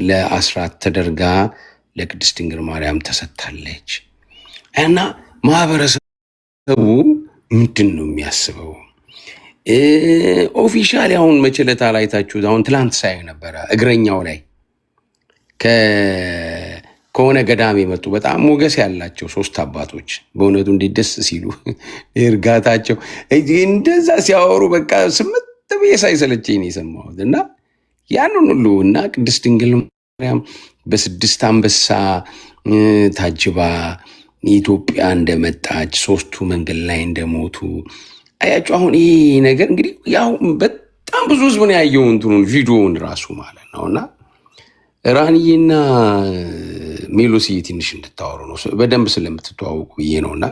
Speaker 2: ለአስራት ተደርጋ ለቅድስት ድንግል ማርያም ተሰጥታለች እና ማህበረሰቡ ምንድን ነው የሚያስበው? ኦፊሻሊ አሁን መቸለታ ላይ ታችሁት። አሁን ትላንት ሳይ ነበረ እግረኛው ላይ ከሆነ ገዳም የመጡ በጣም ሞገስ ያላቸው 3 አባቶች በእውነቱ እንዴት ደስ ሲሉ እርጋታቸው እንደዛ ሲያወሩ በቃ ስምት ብዬ ሳይሰለቸኝ ነው የሰማሁት። እና ያንን ሁሉ እና ቅድስት ድንግል ማርያም በ6 አንበሳ ታጅባ ኢትዮጵያ እንደመጣች 3ቱ መንገድ ላይ እንደሞቱ አያችሁ። አሁን ይሄ ነገር እንግዲህ ያው በጣም ብዙ ህዝብ ነው ያየው እንትኑን ቪዲዮውን ራሱ ማለት ነው። እና ራንዬና ሜሎሲ ትንሽ እንድታወሩ ነው በደንብ ስለምትተዋወቁ ብዬ ነውና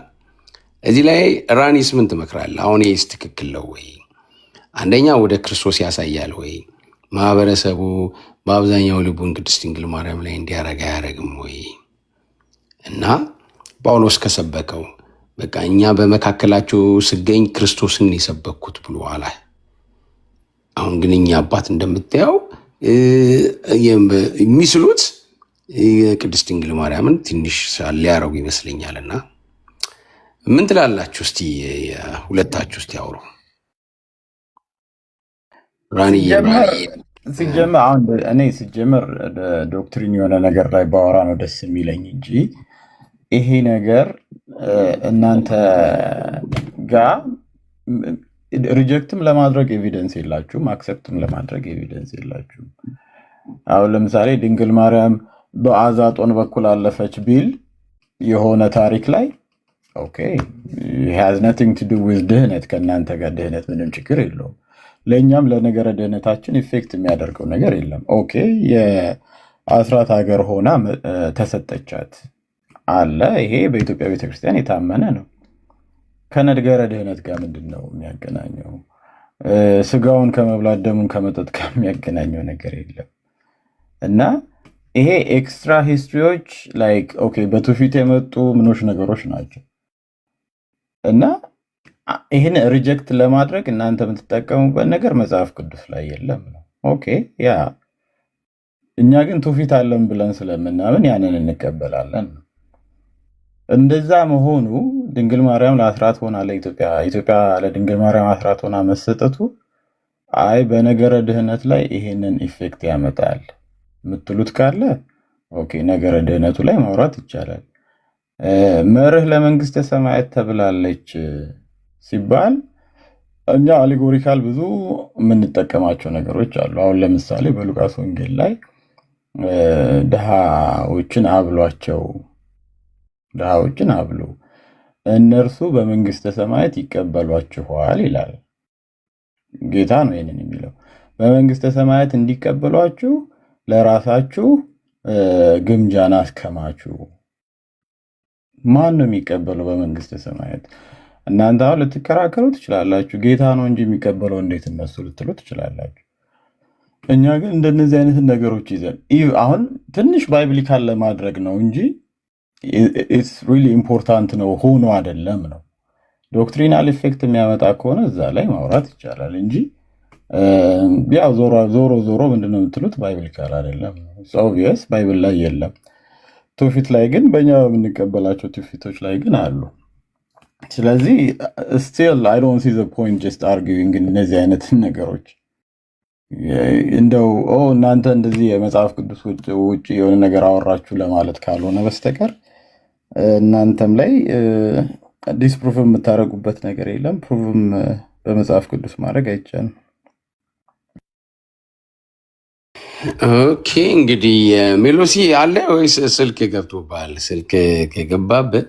Speaker 2: እዚህ ላይ ራኒስ ምን ትመክራለህ? አሁን ይሄስ ትክክል ነው ወይ? አንደኛ ወደ ክርስቶስ ያሳያል ወይ? ማህበረሰቡ በአብዛኛው ልቡን ቅድስት ድንግል ማርያም ላይ እንዲያረጋ አያረግም ወይ? እና ጳውሎስ ከሰበከው በቃ እኛ በመካከላቸው ስገኝ ክርስቶስን የሰበኩት ብሎ አለ። አሁን ግን እኛ አባት እንደምታየው የሚስሉት ቅድስት ድንግል ማርያምን ትንሽ ሊያረጉ ይመስለኛልና ምን ትላላችሁ? እስቲ ሁለታችሁ እስቲ አውሩ።
Speaker 3: ሲጀመር አሁን እኔ ሲጀመር ዶክትሪን የሆነ ነገር ላይ ባወራ ነው ደስ የሚለኝ እንጂ ይሄ ነገር እናንተ ጋር ሪጀክትም ለማድረግ ኤቪደንስ የላችሁም፣ አክሰፕትም ለማድረግ ኤቪደንስ የላችሁም። አሁን ለምሳሌ ድንግል ማርያም በአዛጦን በኩል አለፈች ቢል የሆነ ታሪክ ላይ ኦኬ ሃዝ ናቲንግ ቱ ዱ ዊዝ ድህነት፣ ከእናንተ ጋር ድህነት ምንም ችግር የለውም። ለእኛም ለነገረ ድህነታችን ኢፌክት የሚያደርገው ነገር የለም። ኦኬ የአስራት ሀገር ሆና ተሰጠቻት አለ። ይሄ በኢትዮጵያ ቤተክርስቲያን የታመነ ነው። ከነገረ ድህነት ጋር ምንድን ነው የሚያገናኘው? ስጋውን ከመብላት ደሙን ከመጠጥ ጋር የሚያገናኘው ነገር የለም። እና ይሄ ኤክስትራ ሂስትሪዎች ላይክ ኦኬ በትውፊት የመጡ ምኖች ነገሮች ናቸው። እና ይህን ሪጀክት ለማድረግ እናንተ የምትጠቀሙበት ነገር መጽሐፍ ቅዱስ ላይ የለም ነው። ኦኬ ያ እኛ ግን ትውፊት አለን ብለን ስለምናምን ያንን እንቀበላለን። እንደዛ መሆኑ ድንግል ማርያም ለአስራት ሆና ኢትዮጵያ ለድንግል ማርያም አስራት ሆና መሰጠቱ አይ በነገረ ድህነት ላይ ይሄንን ኢፌክት ያመጣል የምትሉት ካለ ኦኬ፣ ነገረ ድህነቱ ላይ ማውራት ይቻላል። መርህ ለመንግስተ ሰማያት ተብላለች ሲባል እኛ አሌጎሪካል ብዙ የምንጠቀማቸው ነገሮች አሉ። አሁን ለምሳሌ በሉቃስ ወንጌል ላይ ድሃዎችን አብሉ እነርሱ በመንግስተ ሰማያት ይቀበሏችኋል ይላል። ጌታ ነው ይህንን የሚለው። በመንግስተ ሰማያት እንዲቀበሏችሁ ለራሳችሁ ግምጃን አስከማቹ። ማን ነው የሚቀበለው በመንግስተ ሰማያት? እናንተ አሁን ልትከራከሩ ትችላላችሁ። ጌታ ነው እንጂ የሚቀበለው እንዴት እነሱ ልትሉ ትችላላችሁ። እኛ ግን እንደነዚህ አይነት ነገሮች ይዘን አሁን ትንሽ ባይብሊካል ለማድረግ ነው እንጂ ኢትስ ሪሊ ኢምፖርታንት ነው ሆኖ አይደለም ነው። ዶክትሪናል ኢፌክት የሚያመጣ ከሆነ እዛ ላይ ማውራት ይቻላል እንጂ ያው ዞሮ ምንድነው የምትሉት ባይብሊካል አይደለም። ኦብቪየስ ባይብል ላይ የለም። ትውፊት ላይ ግን በእኛ በምንቀበላቸው ትውፊቶች ላይ ግን አሉ። ስለዚህ ስቲል አይ ዶንት ሲ ዘ ፖይንት ጀስት አርጊዊንግ እነዚህ አይነት ነገሮች እንደው እናንተ እንደዚህ የመጽሐፍ ቅዱስ ውጭ የሆነ ነገር አወራችሁ ለማለት ካልሆነ በስተቀር እናንተም ላይ ዲስፕሩቭ የምታደርጉበት ነገር የለም። ፕሩቭም በመጽሐፍ ቅዱስ ማድረግ አይቻልም።
Speaker 2: ኦኬ እንግዲህ ሜሎሲ አለ ወይስ ስልክ ገብቶብሃል? ስልክ ከገባብህ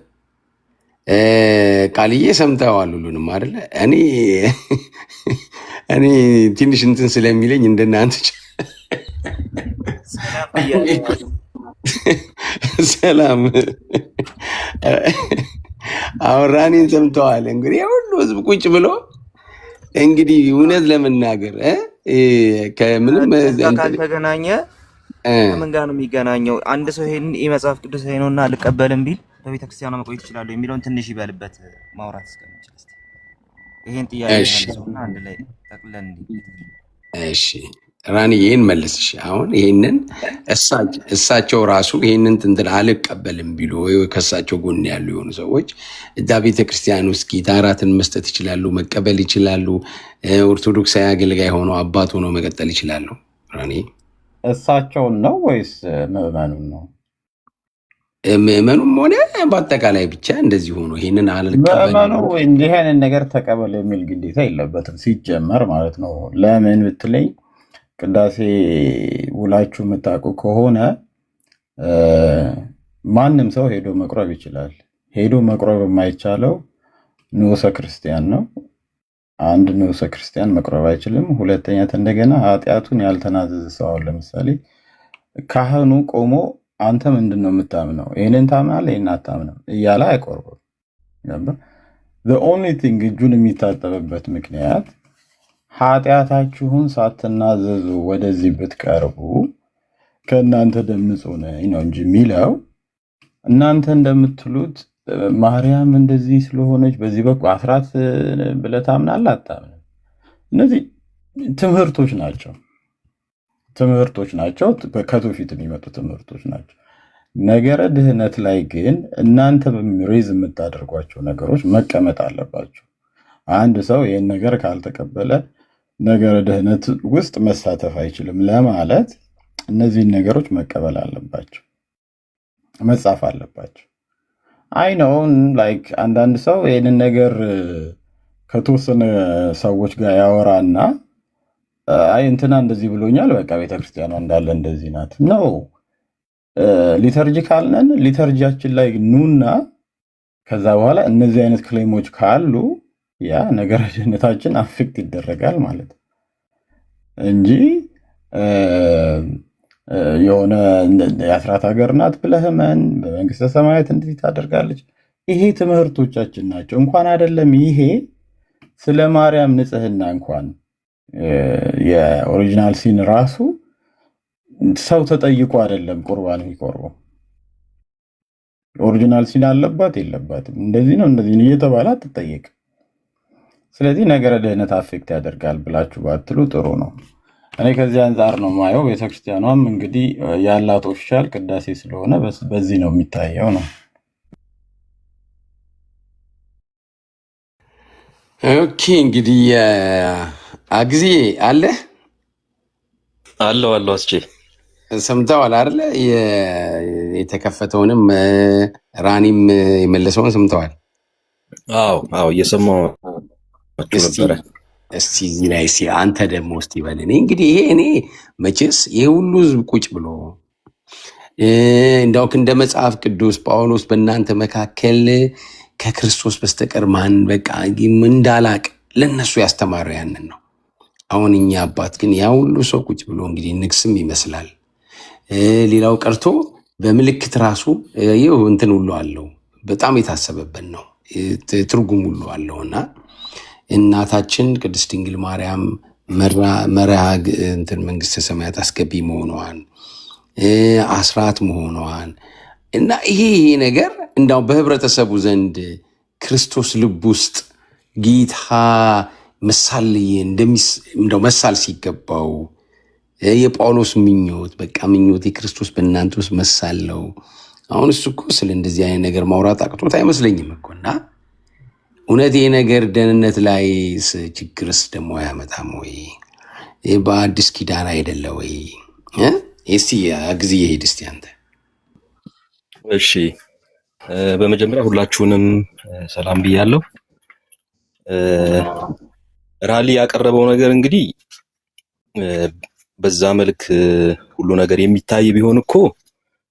Speaker 2: ቃልዬ ሰምተዋል ሁሉንም አይደለ? እኔ ትንሽ እንትን ስለሚለኝ እንደናንተ ሰላም አውራኔን ሰምተዋል። እንግዲህ ሁሉ ህዝብ ቁጭ ብሎ እንግዲህ እውነት ለመናገር ከምንም
Speaker 8: ካልተገናኘ ከምን ጋር ነው የሚገናኘው? አንድ ሰው ይሄን የመጽሐፍ ቅዱስ ነውና አልቀበልም ቢል በቤተ ክርስቲያኗ መቆየት ይችላሉ የሚለውን ትንሽ ይበልበት ማውራት እስከምችል ይሄን ጥያቄ መልሰውና አንድ ላይ ጠቅለን
Speaker 2: እሺ ራኒ ይሄን መልስሽ። አሁን ይሄንን እሳቸው ራሱ ይሄንን እንትን አልቀበልም ቢሉ ወይ ከእሳቸው ጎን ያሉ የሆኑ ሰዎች እዛ ቤተክርስቲያን ውስጥ ጊታራትን መስጠት ይችላሉ፣ መቀበል ይችላሉ። ኦርቶዶክሳዊ አገልጋይ ሆነው አባት ሆነው መቀጠል ይችላሉ። ራኒ
Speaker 3: እሳቸውን ነው ወይስ ምዕመኑን ነው?
Speaker 2: ምዕመኑም ሆነ በአጠቃላይ ብቻ እንደዚህ ሆኖ ይሄንን አልቀበልም
Speaker 3: ምዕመኑ እንዲህ አይነት ነገር ተቀበል የሚል ግዴታ የለበትም ሲጀመር ማለት ነው። ለምን ብትለኝ ቅዳሴ ውላችሁ የምታውቁ ከሆነ ማንም ሰው ሄዶ መቁረብ ይችላል። ሄዶ መቁረብ የማይቻለው ንዑሰ ክርስቲያን ነው። አንድ ንዑሰ ክርስቲያን መቁረብ አይችልም። ሁለተኛ እንደገና ኃጢአቱን ያልተናዘዘ ሰው አሁን ለምሳሌ ካህኑ ቆሞ አንተ ምንድን ነው የምታምነው? ይህንን ታምናለህ፣ ይህን አታምንም እያለ አይቆርብም። the only thing እጁን የሚታጠብበት ምክንያት ኃጢአታችሁን ሳትናዘዙ ወደዚህ ብትቀርቡ ከእናንተ ደም ንጹሕ ነኝ ነው እንጂ የሚለው እናንተ እንደምትሉት ማርያም እንደዚህ ስለሆነች በዚህ በኩል አስራት ብለህ ታምናለህ አታምንም። እነዚህ ትምህርቶች ናቸው፣ ከትውፊት የሚመጡ ትምህርቶች ናቸው። ነገረ ድህነት ላይ ግን እናንተ ሬዝ የምታደርጓቸው ነገሮች መቀመጥ አለባቸው። አንድ ሰው ይህን ነገር ካልተቀበለ ነገረ ድህነት ውስጥ መሳተፍ አይችልም ለማለት እነዚህን ነገሮች መቀበል አለባቸው፣ መጻፍ አለባቸው። አይ ነው ላይክ አንዳንድ ሰው ይህንን ነገር ከተወሰነ ሰዎች ጋር ያወራና አይ እንትና እንደዚህ ብሎኛል፣ በቃ ቤተክርስቲያኗ እንዳለ እንደዚህ ናት ነው። ሊተርጂካል ነን፣ ሊተርጂያችን ላይ ኑና ከዛ በኋላ እነዚህ አይነት ክሌሞች ካሉ ያ ነገረ ድህነታችን አፌክት ይደረጋል ማለት እንጂ የሆነ የአስራት ሀገር ናት ብለህመን በመንግስተ ሰማያት እንዴት ታደርጋለች። ይሄ ትምህርቶቻችን ናቸው። እንኳን አይደለም ይሄ ስለ ማርያም ንጽህና እንኳን የኦሪጂናል ሲን ራሱ ሰው ተጠይቆ አይደለም ቁርባን የሚቆርበው። ኦሪጂናል ሲን አለባት የለባትም፣ እንደዚህ ነው እንደዚህ ነው እየተባለ አትጠየቅም። ስለዚህ ነገረ ድህነት አፌክት ያደርጋል ብላችሁ ባትሉ ጥሩ ነው። እኔ ከዚህ አንጻር ነው ማየው። ቤተክርስቲያኗም እንግዲህ ያላት ኦፊሻል ቅዳሴ ስለሆነ በዚህ ነው የሚታየው ነው።
Speaker 2: ኦኬ እንግዲህ አግዜ አለ
Speaker 9: አለው አስቼ
Speaker 2: ሰምተዋል አይደለ? የተከፈተውንም ራኒም የመለሰውን ሰምተዋል።
Speaker 9: አዎ እየሰማሁ ነበረ።
Speaker 2: እስቲ እዚህ ላይ አንተ ደግሞ እስቲ በል። እኔ መቼስ ይሄ ሁሉ ህዝብ ቁጭ ብሎ እንዳው እንደ መጽሐፍ ቅዱስ ጳውሎስ በእናንተ መካከል ከክርስቶስ በስተቀር ማን በቃ እንዳላቅ ለነሱ ያስተማረው ያንን ነው። አሁን እኛ አባት ግን ያ ሁሉ ሰው ቁጭ ብሎ እንግዲህ ንግስም ይመስላል። ሌላው ቀርቶ በምልክት ራሱ ይኸው እንትን ሁሉ አለው። በጣም የታሰበበት ነው። ትርጉም ሁሉ አለውና እናታችን ቅድስት ድንግል ማርያም መርሃ እንትን መንግስተ ሰማያት አስገቢ መሆኗን አስራት መሆኗን እና ይሄ ነገር እንዳው በህብረተሰቡ ዘንድ ክርስቶስ ልብ ውስጥ ጌታ መሳል እንደው መሳል ሲገባው የጳውሎስ ምኞት በቃ ምኞት የክርስቶስ በእናንተ ውስጥ መሳለው። አሁን እሱ እኮ ስለ እንደዚህ አይነት ነገር ማውራት አቅቶት አይመስለኝም እኮና እውነት ይሄ ነገር ደህንነት ላይ ችግርስ ደግሞ አያመጣም ወይ? በአዲስ ኪዳን አይደለ ወይ? እስቲ ጊዜ ይሄድ እስቲ አንተ።
Speaker 9: እሺ በመጀመሪያ ሁላችሁንም ሰላም ብያለሁ። ራሊ ያቀረበው ነገር እንግዲህ በዛ መልክ ሁሉ ነገር የሚታይ ቢሆን እኮ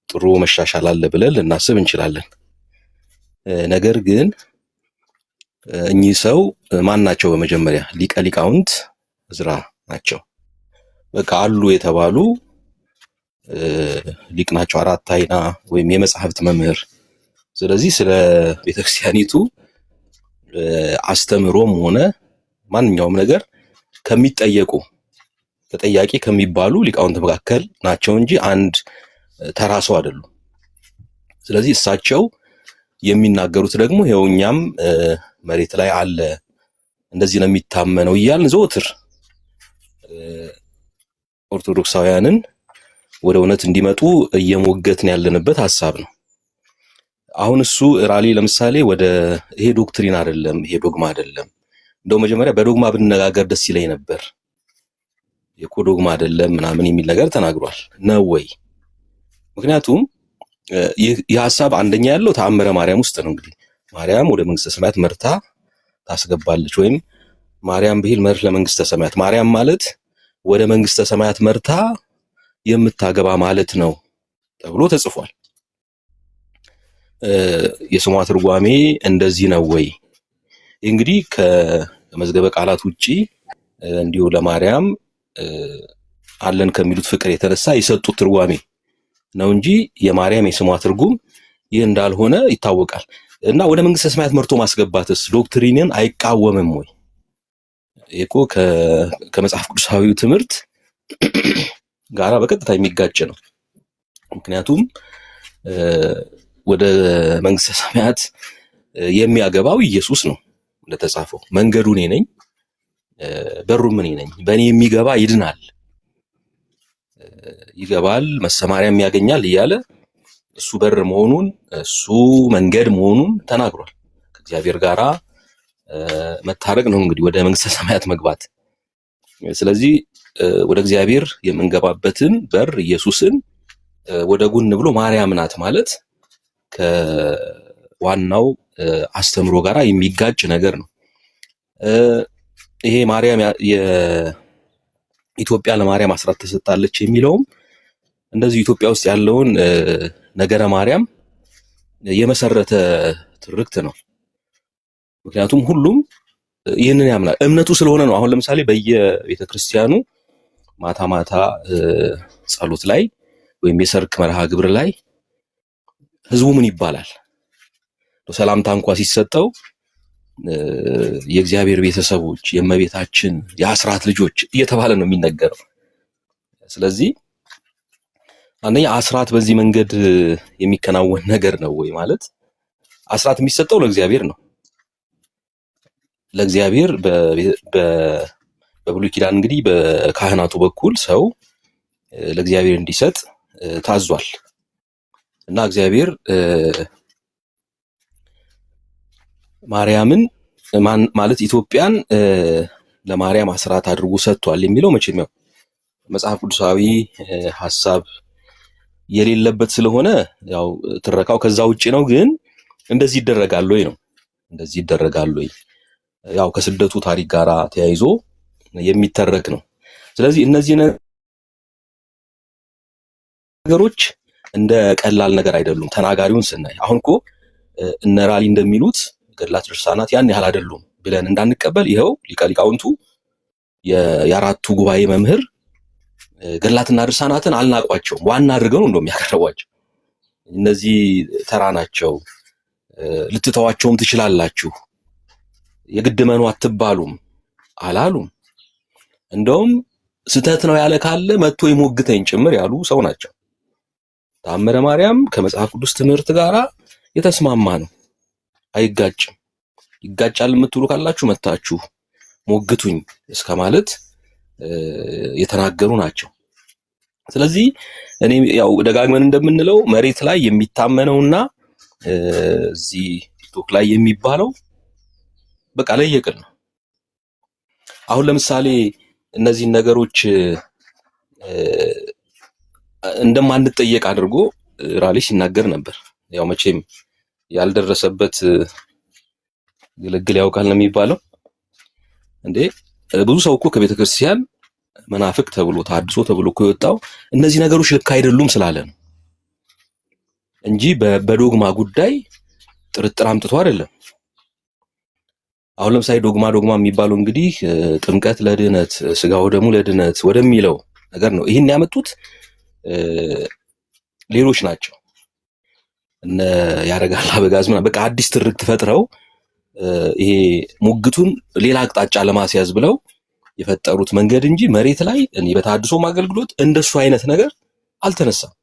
Speaker 9: ጥሩ መሻሻል አለ ብለን ልናስብ እንችላለን። ነገር ግን እኚህ ሰው ማን ናቸው? በመጀመሪያ ሊቀ ሊቃውንት ዕዝራ ናቸው። በቃ አሉ የተባሉ ሊቅ ናቸው። አራት አይና ወይም የመጽሐፍት መምህር። ስለዚህ ስለ ቤተክርስቲያኒቱ አስተምሮም ሆነ ማንኛውም ነገር ከሚጠየቁ ተጠያቂ ከሚባሉ ሊቃውንት መካከል ናቸው እንጂ አንድ ተራ ሰው አይደሉም። ስለዚህ እሳቸው የሚናገሩት ደግሞ ይኸው እኛም መሬት ላይ አለ እንደዚህ ነው የሚታመነው እያልን ዘወትር ኦርቶዶክሳውያንን ወደ እውነት እንዲመጡ እየሞገትን ያለንበት ሐሳብ ነው። አሁን እሱ ራሊ ለምሳሌ ወደ ይሄ ዶክትሪን አይደለም፣ ይሄ ዶግማ አይደለም፣ እንደው መጀመሪያ በዶግማ ብንነጋገር ደስ ይለኝ ነበር፣ የኮ ዶግማ አይደለም ምናምን የሚል ነገር ተናግሯል ነው ወይ? ምክንያቱም ይህ ሐሳብ አንደኛ ያለው ተአምረ ማርያም ውስጥ ነው። እንግዲህ ማርያም ወደ መንግስተ ሰማያት መርታ ታስገባለች፣ ወይም ማርያም ብሂል መርህ ለመንግስተ ሰማያት። ማርያም ማለት ወደ መንግስተ ሰማያት መርታ የምታገባ ማለት ነው ተብሎ ተጽፏል። የስሟ ትርጓሜ እንደዚህ ነው ወይ? እንግዲህ ከመዝገበ ቃላት ውጪ እንዲሁ ለማርያም አለን ከሚሉት ፍቅር የተነሳ የሰጡት ትርጓሜ ነው እንጂ የማርያም የስሟ ትርጉም ይህ እንዳልሆነ ይታወቃል። እና ወደ መንግስተ ሰማያት መርቶ ማስገባትስ ዶክትሪንን አይቃወምም ወይ? እኮ ከመጽሐፍ ቅዱሳዊው ትምህርት ጋራ በቀጥታ የሚጋጭ ነው። ምክንያቱም ወደ መንግስተ ሰማያት የሚያገባው ኢየሱስ ነው እንደተጻፈው፣ መንገዱ እኔ ነኝ በሩም እኔ ነኝ፣ በእኔ የሚገባ ይድናል ይገባል መሰማሪያም ያገኛል እያለ እሱ በር መሆኑን እሱ መንገድ መሆኑን ተናግሯል። ከእግዚአብሔር ጋራ መታረቅ ነው እንግዲህ ወደ መንግስተ ሰማያት መግባት። ስለዚህ ወደ እግዚአብሔር የምንገባበትን በር ኢየሱስን ወደ ጎን ብሎ ማርያም ናት ማለት ከዋናው አስተምሮ ጋራ የሚጋጭ ነገር ነው። ይሄ ማርያም የኢትዮጵያ ለማርያም አስራት ተሰጣለች የሚለውም እንደዚህ ኢትዮጵያ ውስጥ ያለውን ነገረ ማርያም የመሰረተ ትርክት ነው። ምክንያቱም ሁሉም ይህንን ያምናል፣ እምነቱ ስለሆነ ነው። አሁን ለምሳሌ በየቤተ ክርስቲያኑ ማታ ማታ ጸሎት ላይ ወይም የሰርክ መርሃ ግብር ላይ ህዝቡ ምን ይባላል? ሰላምታ እንኳ ሲሰጠው የእግዚአብሔር ቤተሰቦች፣ የእመቤታችን የአስራት ልጆች እየተባለ ነው የሚነገረው። ስለዚህ አንደኛ አስራት በዚህ መንገድ የሚከናወን ነገር ነው ወይ ማለት፣ አስራት የሚሰጠው ለእግዚአብሔር ነው። ለእግዚአብሔር በብሉይ ኪዳን እንግዲህ በካህናቱ በኩል ሰው ለእግዚአብሔር እንዲሰጥ ታዟል እና እግዚአብሔር ማርያምን ማለት ኢትዮጵያን ለማርያም አስራት አድርጎ ሰጥቷል የሚለው መቼም ያው መጽሐፍ ቅዱሳዊ ሐሳብ የሌለበት ስለሆነ ያው ትረካው ከዛ ውጪ ነው። ግን እንደዚህ ይደረጋል ወይ ነው እንደዚህ ይደረጋል ወይ ያው ከስደቱ ታሪክ ጋር ተያይዞ የሚተረክ ነው። ስለዚህ እነዚህ ነገሮች እንደ ቀላል ነገር አይደሉም። ተናጋሪውን ስናይ አሁን እኮ እነ ራሊ እንደሚሉት ገድላት ድርሳናት ያን ያህል አይደሉም ብለን እንዳንቀበል ይኸው ሊቀ ሊቃውንቱ የአራቱ ጉባኤ መምህር ገድላትና ድርሳናትን አልናቋቸውም። ዋና አድርገው ነው እንደውም ያቀረቧቸው። እነዚህ ተራ ናቸው፣ ልትተዋቸውም ትችላላችሁ፣ የግድ መኑ አትባሉም አላሉም። እንደውም ስተት ነው ያለ ካለ መጥቶ ይሞግተኝ ጭምር ያሉ ሰው ናቸው። ተአምረ ማርያም ከመጽሐፍ ቅዱስ ትምህርት ጋር የተስማማ ነው፣ አይጋጭም። ይጋጫል የምትሉ ካላችሁ መታችሁ ሞግቱኝ እስከ ማለት የተናገሩ ናቸው። ስለዚህ እኔ ያው ደጋግመን እንደምንለው መሬት ላይ የሚታመነውና እዚህ ቲክቶክ ላይ የሚባለው በቃ ለየቅል ነው። አሁን ለምሳሌ እነዚህን ነገሮች እንደማንጠየቅ አድርጎ ራሊ ሲናገር ነበር። ያው መቼም ያልደረሰበት ግልግል ያውቃል ነው የሚባለው እንዴ። ብዙ ሰው እኮ ከቤተ ክርስቲያን መናፍቅ ተብሎ ታድሶ ተብሎ እኮ የወጣው እነዚህ ነገሮች ልክ አይደሉም ስላለ ነው እንጂ በዶግማ ጉዳይ ጥርጥር አምጥቶ አይደለም። አሁን ለምሳሌ ዶግማ የሚባለው እንግዲህ ጥምቀት ለድህነት ስጋው ደሙ ለድህነት ወደሚለው ነገር ነው። ይህን ያመጡት ሌሎች ናቸው። እነ ያረጋል አበጋዝ ምናምን በቃ አዲስ ትርክት ፈጥረው ይሄ ሙግቱን ሌላ አቅጣጫ ለማስያዝ ብለው የፈጠሩት መንገድ እንጂ መሬት ላይ እኔ በታድሶም አገልግሎት እንደሱ አይነት ነገር አልተነሳም።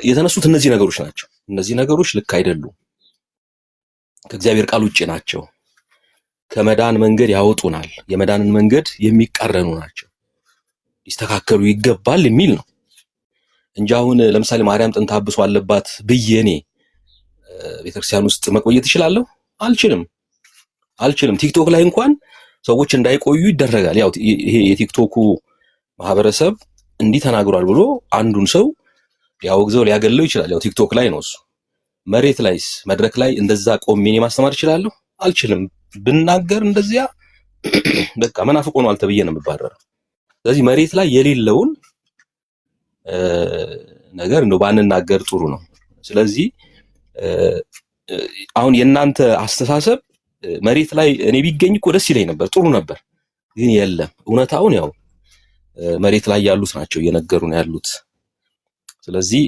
Speaker 9: የተነሱት እነዚህ ነገሮች ናቸው። እነዚህ ነገሮች ልክ አይደሉም፣ ከእግዚአብሔር ቃል ውጪ ናቸው፣ ከመዳን መንገድ ያወጡናል፣ የመዳንን መንገድ የሚቃረኑ ናቸው፣ ሊስተካከሉ ይገባል የሚል ነው እንጂ አሁን ለምሳሌ ማርያም ጥንተ አብሶ አለባት ብዬ እኔ ቤተክርስቲያን ውስጥ መቆየት እችላለሁ? አልችልም። ቲክቶክ ላይ እንኳን ሰዎች እንዳይቆዩ ይደረጋል። ያው ይሄ የቲክቶኩ ማህበረሰብ እንዲህ ተናግሯል ብሎ አንዱን ሰው ሊያወግዘው ሊያገለው ይችላል። ያው ቲክቶክ ላይ ነው እሱ። መሬት ላይስ መድረክ ላይ እንደዛ ቆሜ እኔ ማስተማር እችላለሁ? አልችልም። ብናገር እንደዚያ በቃ መናፍቅ ሆኗል ተብዬ ነው የምባረረው። ስለዚህ መሬት ላይ የሌለውን ነገር እንደው ባንናገር ጥሩ ነው። ስለዚህ አሁን የእናንተ አስተሳሰብ መሬት ላይ እኔ ቢገኝ እኮ ደስ ይለኝ ነበር፣ ጥሩ ነበር። ግን የለም፣ እውነታውን ያው መሬት ላይ ያሉት ናቸው እየነገሩን ያሉት። ስለዚህ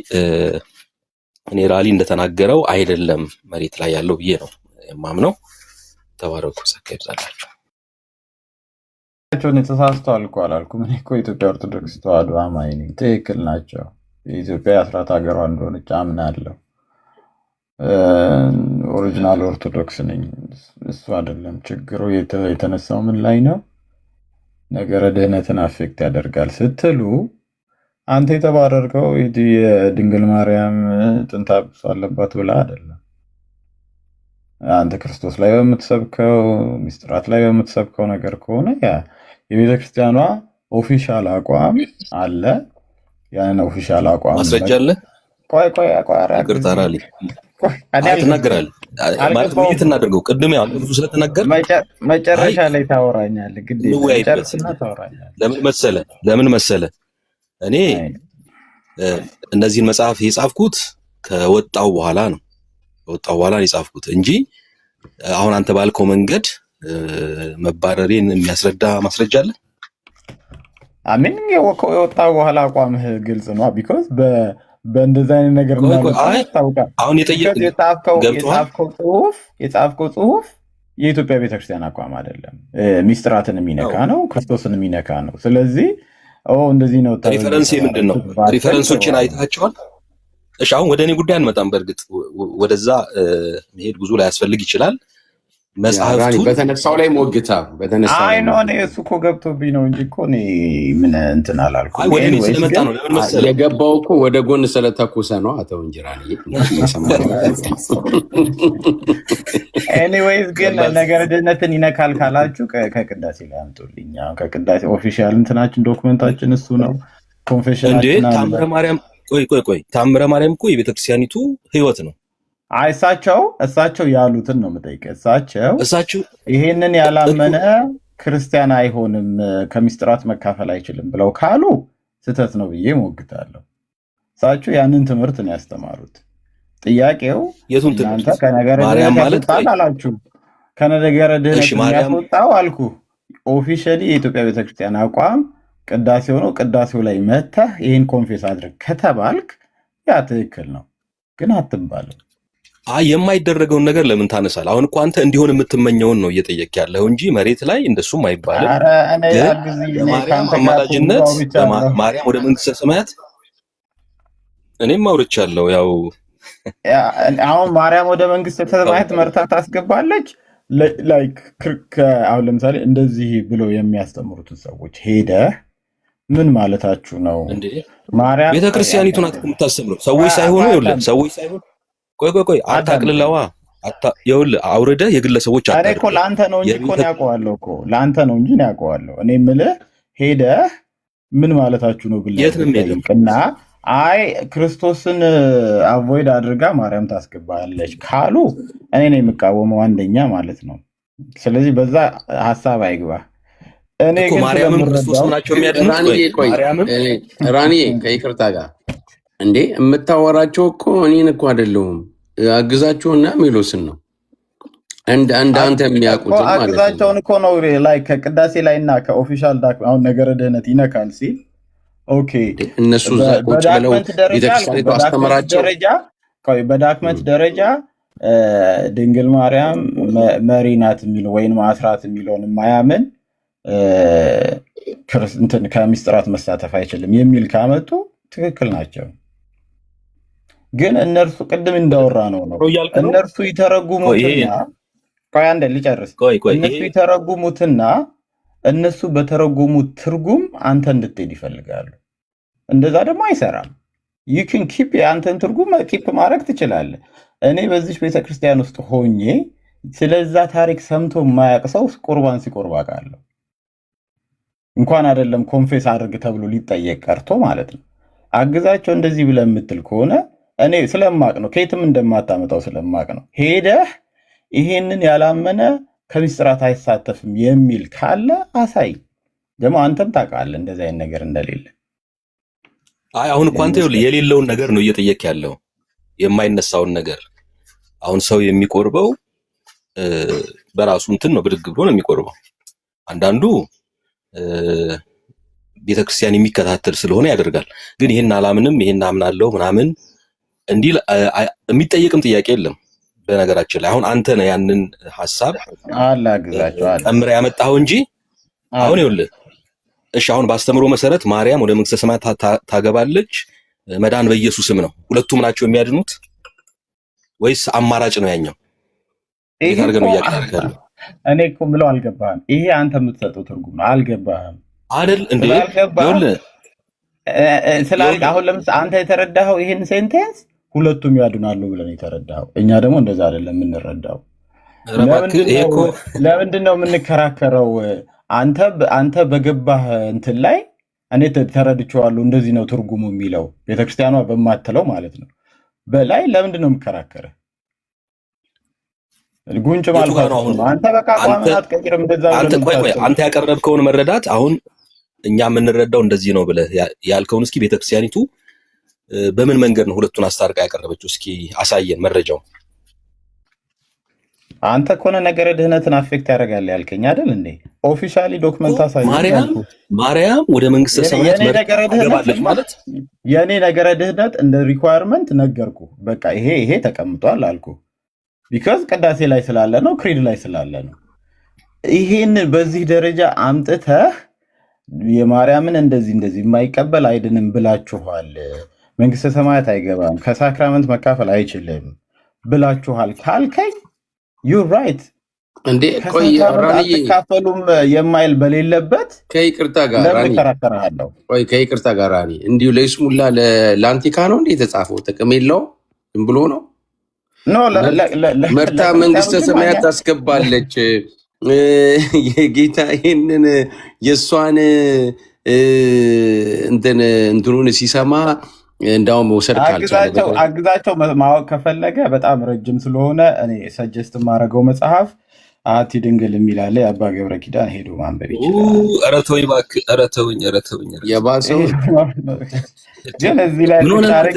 Speaker 9: እኔ ራሊ እንደተናገረው አይደለም መሬት ላይ ያለው ብዬ ነው የማምነው። ተባረኩ፣ ጸጋ ይብዛላችሁ።
Speaker 3: ተሳስተዋል እኮ አላልኩም። እኔ እኮ የኢትዮጵያ ኦርቶዶክስ ተዋሕዶ አማኝ ነኝ። ትክክል ናቸው። የኢትዮጵያ የአስራት ሀገሯ እንደሆነች አምናለሁ። ኦሪጂናል ኦርቶዶክስ ነኝ። እሱ አይደለም ችግሩ። የተነሳው ምን ላይ ነው? ነገረ ድህነትን አፌክት ያደርጋል ስትሉ አንተ የተባረርከው የድንግል ማርያም ጥንተ አብሶ አለባት ብላ አይደለም። አንተ ክርስቶስ ላይ በምትሰብከው ሚስጥራት ላይ በምትሰብከው ነገር ከሆነ ያ የቤተ ክርስቲያኗ ኦፊሻል አቋም አለ። ያንን ኦፊሻል አቋም
Speaker 9: ማስረጃ አለ።
Speaker 3: ቆይ
Speaker 9: ይቅርታ ራሊ አትናገራለህ ማለት ውይይት እናድርገው። ቅድም ያው ብዙ ስለተናገር
Speaker 3: መጨረሻ ላይ ታወራኛለህ። ግዴታ ታወራኛለህ።
Speaker 9: ለምን መሰለ እኔ እነዚህን መጽሐፍ የጻፍኩት ከወጣው በኋላ ነው የጻፍኩት እንጂ አሁን አንተ ባልከው መንገድ መባረሬን የሚያስረዳ ማስረጃ አለ?
Speaker 3: አሜን። የወጣው በኋላ አቋምህ ግልጽ ነው። ቢኮዝ በእንደዚህ አይነት ነገር ታውቃለህ።
Speaker 9: አሁን
Speaker 3: የጻፍከው ጽሁፍ የኢትዮጵያ ቤተክርስቲያን አቋም አይደለም። ሚስጥራትን የሚነካ ነው፣ ክርስቶስን የሚነካ ነው። ስለዚህ እንደዚህ ነው።
Speaker 9: ሪፈረንስ ምንድን ነው? ሪፈረንሶችን አይታቸዋል? እሺ፣ አሁን ወደ እኔ ጉዳይ አንመጣም። በእርግጥ ወደዛ መሄድ ብዙ ላይ ያስፈልግ ይችላል። መጽሐፍቱን
Speaker 2: በተነሳው ላይ ሞግታ
Speaker 3: አይ ነው እኔ እሱ እኮ ገብቶብኝ ነው እንጂ እኮ እኔ ምን እንትን አላልኩም።
Speaker 9: ወደ እኔ ስለመጣ ነው። ለምን መሰለህ
Speaker 2: የገባው እኮ ወደ ጎን ስለተኮሰ ነው። አቶ እንጀራን
Speaker 3: ኤኒዌይስ ግን ነገረ ድህነትን ይነካል ካላችሁ ከቅዳሴ ላይ አምጡልኝ። ከቅዳሴ ኦፊሻል እንትናችን ዶክመንታችን እሱ ነው። ኮንፌሽናችን
Speaker 9: እንዴ ታምረ ማርያም ቆይ ታምረ ማርያም እኮ የቤተክርስቲያኒቱ ህይወት ነው።
Speaker 3: አይ እሳቸው ያሉትን ነው የምጠይቀው። እሳቸው ይሄንን ያላመነ ክርስቲያን አይሆንም ከምስጢራት መካፈል አይችልም ብለው ካሉ ስህተት ነው ብዬ ሞግታለሁ። እሳቸው ያንን ትምህርት ነው ያስተማሩት። ጥያቄው እናንተ ከነገረ ድህነት ያስወጣል አላችሁ። ከነገረ ድህነት ያስወጣው አልኩ ኦፊሻሊ የኢትዮጵያ ቤተክርስቲያን አቋም ቅዳሴው ነው። ቅዳሴው ላይ መተህ ይህን ኮንፌስ አድርግ ከተባልክ ያ ትክክል ነው፣ ግን አትባልም።
Speaker 9: የማይደረገውን ነገር ለምን ታነሳል? አሁን እኮ አንተ እንዲሆን የምትመኘውን ነው እየጠየቅ ያለው እንጂ መሬት ላይ እንደሱም አይባልም። ማርያም አማላጅነት ማርያም ወደ መንግስተ ሰማያት እኔም አውርቻለሁ። ያው
Speaker 3: አሁን ማርያም ወደ መንግስተ ሰማያት መርታ ታስገባለች። ላይክ አሁን ለምሳሌ እንደዚህ ብለው የሚያስተምሩትን ሰዎች ሄደህ ምን ማለታችሁ ነው? ማርያም
Speaker 9: ቤተክርስቲያኒቱን የምታስተምረው ሰዎች ሳይሆኑ ይኸውልህ፣ ሰዎች ሳይሆኑ ቆይ አታቅልለዋ ይኸውልህ፣ አውርደህ የግለሰቦች
Speaker 3: እኔ እኮ ለአንተ ነው እንጂ እኮ ነው ያውቀዋለሁ እኮ ለአንተ ነው እንጂ ነው ያውቀዋለሁ። እኔ የምልህ ሄደህ ምን ማለታችሁ ነው ብለህ ጠይቅና አይ ክርስቶስን አቮይድ አድርጋ ማርያም ታስገባለች ካሉ እኔ ነው የምቃወመው አንደኛ ማለት ነው። ስለዚህ በዛ ሀሳብ አይግባ። እኔ ግን
Speaker 9: ማርያምም ክርስቶስም ናቸው የሚያድኑት።
Speaker 2: ራኒ ከይቅርታ ጋር እንዴ የምታወራቸው እኮ እኔን እኮ አይደለሁም አግዛቸውና ሜሎስን ነው አንድ አንተ የሚያውቁት ማለት ነው።
Speaker 3: አግዛቸውን እኮ ነው ላይ ከቅዳሴ ላይና ከኦፊሻል አሁን ነገረ ድህነት ይነካል ሲል ኦኬ
Speaker 2: እነሱ ዛቆች ብለው ቤተክርስቲያኒቱ አስተምራቸው
Speaker 3: በዳክመንት ደረጃ ድንግል ማርያም መሪ ናት የሚለው ወይንም አስራት የሚለውን የማያምን እንትን ከምስጢራት መሳተፍ አይችልም የሚል ካመጡ ትክክል ናቸው። ግን እነርሱ ቅድም እንዳወራ ነው እነርሱ ይተረጉሙትና ቆይ አንዴ ልጨርስ። እነሱ ይተረጉሙትና እነሱ በተረጉሙት ትርጉም አንተ እንድትሄድ ይፈልጋሉ። እንደዛ ደግሞ አይሰራም። ዩኪን ኪፕ የአንተን ትርጉም ኪፕ ማድረግ ትችላለህ። እኔ በዚህ ቤተክርስቲያን ውስጥ ሆኜ ስለዛ ታሪክ ሰምቶ የማያውቅ ሰው ቁርባን ሲቆርብ አውቃለሁ። እንኳን አይደለም ኮንፌስ አድርግ ተብሎ ሊጠየቅ ቀርቶ ማለት ነው። አግዛቸው እንደዚህ ብለህ የምትል ከሆነ እኔ ስለማቅ ነው፣ ከየትም እንደማታመጣው ስለማቅ ነው። ሄደህ ይሄንን ያላመነ ከምስጢራት አይሳተፍም የሚል ካለ አሳይ። ደግሞ አንተም ታውቃለህ እንደዚህ አይነት ነገር እንደሌለ።
Speaker 9: አሁን እኮ አንተ የሌለውን ነገር ነው እየጠየቅ ያለው፣ የማይነሳውን ነገር። አሁን ሰው የሚቆርበው በራሱ እንትን ነው፣ ብድግ ብሎ ነው የሚቆርበው። አንዳንዱ ቤተክርስቲያን የሚከታተል ስለሆነ ያደርጋል። ግን ይሄን አላምንም ይሄን አምናለሁ ምናምን እንዲህ የሚጠየቅም ጥያቄ የለም። በነገራችን ላይ አሁን አንተ ነህ ያንን ሐሳብ ጨምረህ ያመጣኸው እንጂ አሁን ይኸውልህ፣ እሺ አሁን ባስተምሮ መሰረት ማርያም ወደ መንግስተ ሰማያት ታገባለች፣ መዳን በኢየሱስም ነው። ሁለቱም ናቸው የሚያድኑት ወይስ አማራጭ ነው ያኛው? ይሄ አድርገህ ነው እያቀረብከው።
Speaker 3: እኔ እኮ የምለው አልገባህም። ይሄ አንተ የምትሰጠው ትርጉም ነው። አልገባህም
Speaker 9: አይደል እንዴ? ይኸውልህ
Speaker 3: አሁን ለምሳሌ አንተ የተረዳኸው ይሄን ሴንቴንስ ሁለቱም ያድናሉ ብለን የተረዳኸው፣ እኛ ደግሞ እንደዛ አይደለም የምንረዳው። ለምንድን ነው የምንከራከረው? አንተ በገባህ እንትን ላይ እኔ ተረድቼዋለሁ እንደዚህ ነው ትርጉሙ የሚለው ቤተክርስቲያኗ በማትለው ማለት ነው በላይ ለምንድን ነው የምከራከረው? ጉንጭ ማለት ነው። አንተ በቃ ቋመን አትቀይርም። እንደዛ
Speaker 9: አንተ ያቀረብከውን መረዳት አሁን እኛ የምንረዳው እንደዚህ ነው ብለህ ያልከውን እስኪ ቤተክርስቲያኒቱ በምን መንገድ ነው ሁለቱን አስታርቃ ያቀረበችው? እስኪ አሳየን መረጃው።
Speaker 3: አንተ ከሆነ ነገረ ድህነትን አፌክት ያደርጋል ያልከኝ አይደል እንዴ? ኦፊሻሊ ዶክመንት አሳየን።
Speaker 9: ማርያም ወደ መንግስተ ሰማያት ትገባለች ማለት
Speaker 3: የኔ ነገረ ድህነት እንደ ሪኳየርመንት ነገርኩ። በቃ ይሄ ተቀምጧል አልኩ። ቢካዝ ቅዳሴ ላይ ስላለ ነው፣ ክሪድ ላይ ስላለ ነው። ይሄን በዚህ ደረጃ አምጥተህ የማርያምን እንደዚህ የማይቀበል አይድንም ብላችኋል፣ መንግስተ ሰማያት አይገባም፣ ከሳክራመንት መካፈል አይችልም ብላችኋል ካልከኝ ዩ ራይት።
Speaker 2: እንዴ ቆይ
Speaker 3: ከ30 ዓመት
Speaker 2: ራንዬ
Speaker 3: አትካፈሉም የማይል በሌለበት
Speaker 2: ከይቅርታ ጋር
Speaker 3: ለምን
Speaker 2: ራኒ
Speaker 3: እከራከርሃለሁ?
Speaker 2: ቆይ ከይቅርታ ጋር ራኒ እንዲሁ ለይስሙላ ለአንቲካ ነው እንዴ የተጻፈው? ጥቅም የለው ዝም ብሎ ነው
Speaker 3: ኖ
Speaker 2: መርታ መንግስተ
Speaker 3: ለክርስቲያኖችም
Speaker 2: ሰማያት
Speaker 3: እኛ
Speaker 2: ታስገባለች። የጌታ ይህንን የእሷን እንትኑን ሲሰማ እንዳውም መውሰድ ካልቻለ
Speaker 3: አግዛቸው ማወቅ ከፈለገ በጣም ረጅም ስለሆነ እኔ ሰጀስት የማደርገው መጽሐፍ አሐቲ ድንግል የሚላለ የአባ ገብረ ኪዳን ሄዶ ማንበብ ይችላል።
Speaker 9: ኧረ ተወኝ እባክህ፣ ኧረ ተወኝ።
Speaker 2: የባሰው
Speaker 3: ግን እዚህ ላይ ታሪክ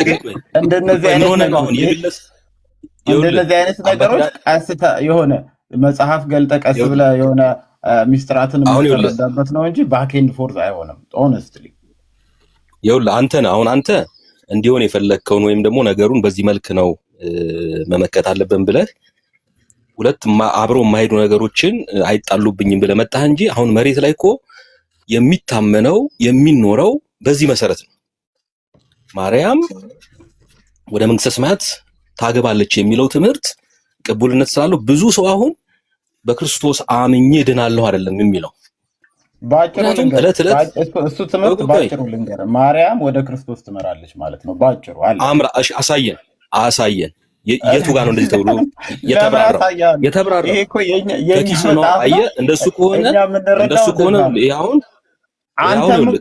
Speaker 3: እንደነዚህ አይነት ነገሮች ቀስታ የሆነ መጽሐፍ ገልጠ ቀስ ብለ የሆነ ሚስጥራትን የምትረዳበት ነው እንጂ ባክኤንድ ፎርዝ አይሆንም። ኦነስትሊ
Speaker 9: ይኸውልህ አንተ እንዲሆን የፈለግከውን ወይም ደግሞ ነገሩን በዚህ መልክ ነው መመከት አለብን ብለህ ሁለት አብረው የማይሄዱ ነገሮችን አይጣሉብኝም ብለህ መጣህ እንጂ አሁን መሬት ላይ እኮ የሚታመነው የሚኖረው በዚህ መሰረት ነው። ማርያም ወደ መንግስተ ሰማያት ታገባለች የሚለው ትምህርት ቅቡልነት ስላለው ብዙ ሰው አሁን በክርስቶስ አምኜ ድናለሁ አይደለም የሚለው።
Speaker 3: እሱ ትምህርት ባጭሩ ልንገር፣ ማርያም ወደ ክርስቶስ ትመራለች ማለት ነው ባጭሩ።
Speaker 9: አሳየን የቱ ጋር ነው እንደዚህ ተብሎ የተብራራው? ከኪስ ነው። አየህ፣ እንደሱ ከሆነ አሁን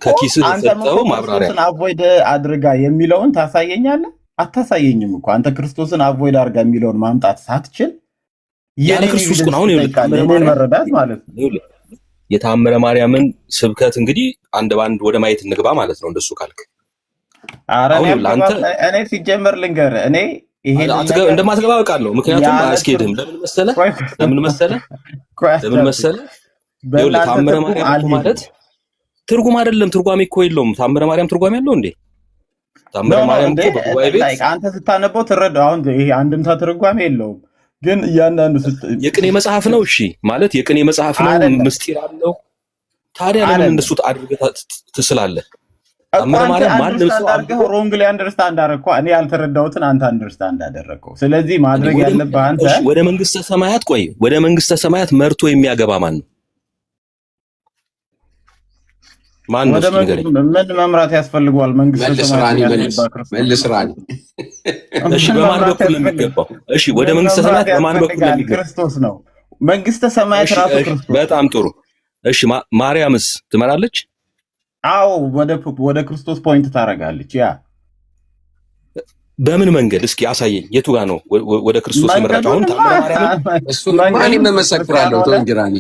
Speaker 9: ከኪስ ሰጠው ማብራሪያ
Speaker 3: አቮይድ አድርጋ የሚለውን ታሳየኛለህ? አታሳየኝም እኮ አንተ ክርስቶስን አቮይድ አድርጋ የሚለውን ማምጣት ሳትችል
Speaker 9: ያለ ክርስቶስ ነው አሁን
Speaker 3: መረዳት ማለት ነው።
Speaker 9: የታምረ ማርያምን ስብከት እንግዲህ አንድ ባንድ ወደ ማየት እንግባ ማለት ነው። እንደሱ ካልክ
Speaker 3: እኔ ሲጀመር ልንገርህ እኔ
Speaker 9: እንደማትገባ አውቃለሁ። ምክንያቱም አያስኬድህም። ለምን መሰለህ ታምረ ማርያም ማለት ትርጉም አይደለም። ትርጓሜ እኮ የለውም። ታምረ ማርያም ትርጓሜ ያለው እንዴ? ታምረ ማርያም እኮ በጉባኤ ቤት
Speaker 3: አንተ ስታነበው ትረዳው። አሁን ይሄ አንድምታ ትርጓሜ የለውም፣ ግን እያንዳንዱ
Speaker 9: የቅኔ መጽሐፍ ነው። እሺ ማለት የቅኔ መጽሐፍ ነው፣ ምስጢር አለው። ታዲያ ለምን እንደሱ አድርገህ ትስላለህ? ታምረ ማርያም ማንም ሰው
Speaker 3: አድርገው ሮንግሊ አንደርስታንድ አደረግከው። እኔ ያልተረዳሁትን አንተ አንደርስታንድ አደረግከው። ስለዚህ ማድረግ ያለብህ አንተ
Speaker 9: ወደ መንግስተ ሰማያት ወደ መንግስተ ሰማያት መርቶ የሚያገባ ማን ነው? ማን ነው?
Speaker 3: ምን መምራት ያስፈልገዋል? መንግስተ ሰማያት
Speaker 2: መልስራኒ።
Speaker 9: እሺ በማን በኩል ነው የሚገባው? እሺ ወደ መንግስተ ሰማያት በማን በኩል ነው የሚገባው?
Speaker 3: ክርስቶስ ነው። መንግስተ ሰማያት ራሱ ክርስቶስ።
Speaker 9: በጣም ጥሩ። እሺ ማርያምስ ትመራለች?
Speaker 3: አዎ ወደ ክርስቶስ ፖይንት ታደርጋለች። ያ
Speaker 2: በምን መንገድ እስኪ አሳየኝ። የቱ ጋር ነው ወደ ክርስቶስ የመራቸው? አሁን ታምረ ማርያም እሱ ማን መመስክራለሁ ተወንጅራኒ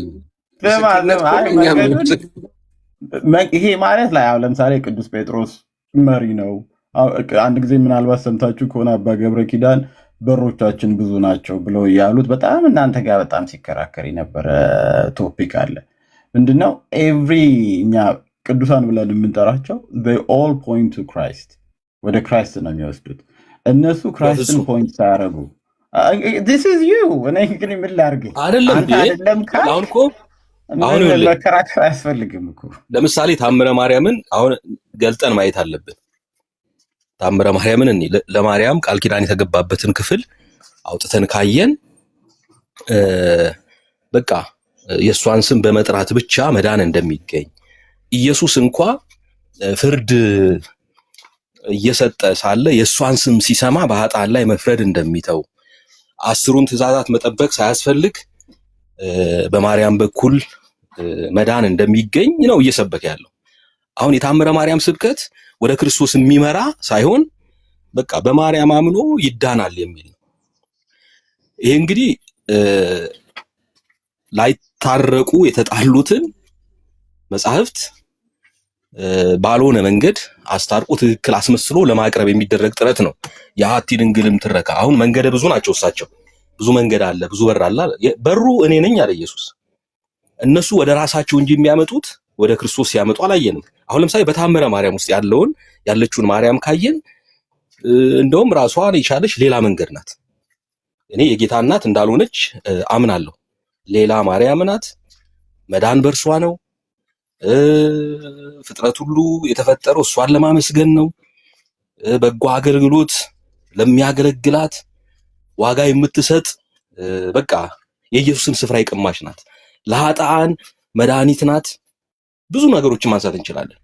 Speaker 3: ይሄ ማለት ላይ አሁን ለምሳሌ ቅዱስ ጴጥሮስ መሪ ነው። አንድ ጊዜ ምናልባት ሰምታችሁ ከሆነ አባ ገብረ ኪዳን በሮቻችን ብዙ ናቸው ብለው ያሉት በጣም እናንተ ጋር በጣም ሲከራከር የነበረ ቶፒክ አለ። ምንድነው ኤቭሪ እኛ ቅዱሳን ብለን የምንጠራቸው they all point to Christ ወደ ክራይስት ነው የሚወስዱት። እነሱ ክራይስትን ፖይንት ሳያደርጉ this is you እኔ ግን ምን ላድርግ አይደለም
Speaker 9: አሁን እኮ አሁን
Speaker 3: መከራከር አያስፈልግም እኮ።
Speaker 9: ለምሳሌ ታምረ ማርያምን አሁን ገልጠን ማየት አለብን። ታምረ ማርያምን ለማርያም ቃል ኪዳን የተገባበትን ክፍል አውጥተን ካየን በቃ የእሷን ስም በመጥራት ብቻ መዳን እንደሚገኝ ኢየሱስ እንኳ ፍርድ እየሰጠ ሳለ የእሷን ስም ሲሰማ በኃጥአን ላይ መፍረድ እንደሚተው 10ሩን ትእዛዛት መጠበቅ ሳያስፈልግ በማርያም በኩል መዳን እንደሚገኝ ነው እየሰበከ ያለው። አሁን የታምረ ማርያም ስብከት ወደ ክርስቶስ የሚመራ ሳይሆን በቃ በማርያም አምኖ ይዳናል የሚል ነው። ይሄ እንግዲህ ላይታረቁ የተጣሉትን መጻሕፍት ባልሆነ መንገድ አስታርቆ ትክክል አስመስሎ ለማቅረብ የሚደረግ ጥረት ነው። የአሐቲ ድንግልም ትረካ አሁን መንገደ ብዙ ናቸው። እሳቸው ብዙ መንገድ አለ፣ ብዙ በር አለ። በሩ እኔ ነኝ አለ ኢየሱስ። እነሱ ወደ ራሳቸው እንጂ የሚያመጡት ወደ ክርስቶስ ሲያመጡ አላየንም። አሁን ለምሳሌ በታምረ ማርያም ውስጥ ያለችውን ማርያም ካየን እንደውም ራሷን የቻለች ሌላ መንገድ ናት። እኔ የጌታ እናት እንዳልሆነች አምናለሁ። ሌላ ማርያም ናት። መዳን በእርሷ ነው። ፍጥረት ሁሉ የተፈጠረው እሷን ለማመስገን ነው። በጎ አገልግሎት ለሚያገለግላት ዋጋ የምትሰጥ በቃ የኢየሱስን ስፍራ የቀማች ናት። ለኃጥአን መድኃኒት ናት። ብዙ ነገሮችን ማንሳት እንችላለን።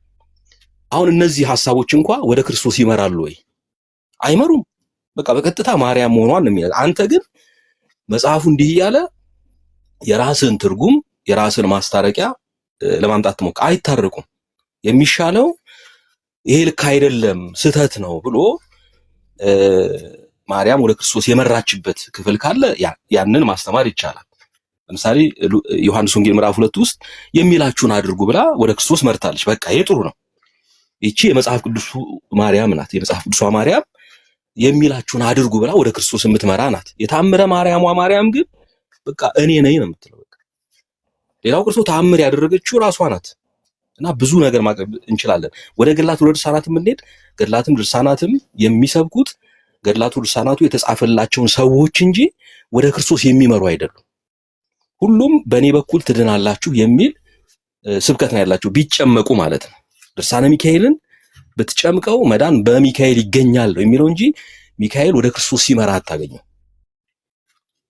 Speaker 9: አሁን እነዚህ ሐሳቦች እንኳ ወደ ክርስቶስ ይመራሉ ወይ? አይመሩም። በቃ በቀጥታ ማርያም መሆኗን ነው የሚያዝ። አንተ ግን መጽሐፉ እንዲህ እያለ የራስን ትርጉም የራስን ማስታረቂያ ለማምጣት ትሞክር። አይታረቁም። የሚሻለው ይሄ ልክ አይደለም ስህተት ነው ብሎ ማርያም ወደ ክርስቶስ የመራችበት ክፍል ካለ ያንን ማስተማር ይቻላል። ለምሳሌ ዮሐንስ ወንጌል ምዕራፍ 2 ውስጥ የሚላችሁን አድርጉ ብላ ወደ ክርስቶስ መርታለች። በቃ ይሄ ጥሩ ነው። ይቺ የመጽሐፍ ቅዱሱ ማርያም ናት። የመጽሐፍ ቅዱሷ ማርያም የሚላችሁን አድርጉ ብላ ወደ ክርስቶስ የምትመራ ናት። የታምረ ማርያም ግን በቃ እኔ ነኝ ነው የምትለው። በቃ ሌላው ክርስቶ ታምር ያደረገችው ራሷ ናት። እና ብዙ ነገር ማቅረብ እንችላለን። ወደ ገድላት ወደ ድርሳናት የምንሄድ ገድላትም ድርሳናትም የሚሰብኩት ገድላቱ ድርሳናቱ የተጻፈላቸውን ሰዎች እንጂ ወደ ክርስቶስ የሚመሩ አይደሉም። ሁሉም በእኔ በኩል ትድናላችሁ የሚል ስብከት ነው ያላቸው፣ ቢጨመቁ ማለት ነው። ድርሳነ ሚካኤልን ብትጨምቀው መዳን በሚካኤል ይገኛል የሚለው እንጂ ሚካኤል ወደ ክርስቶስ ሲመራ አታገኘው።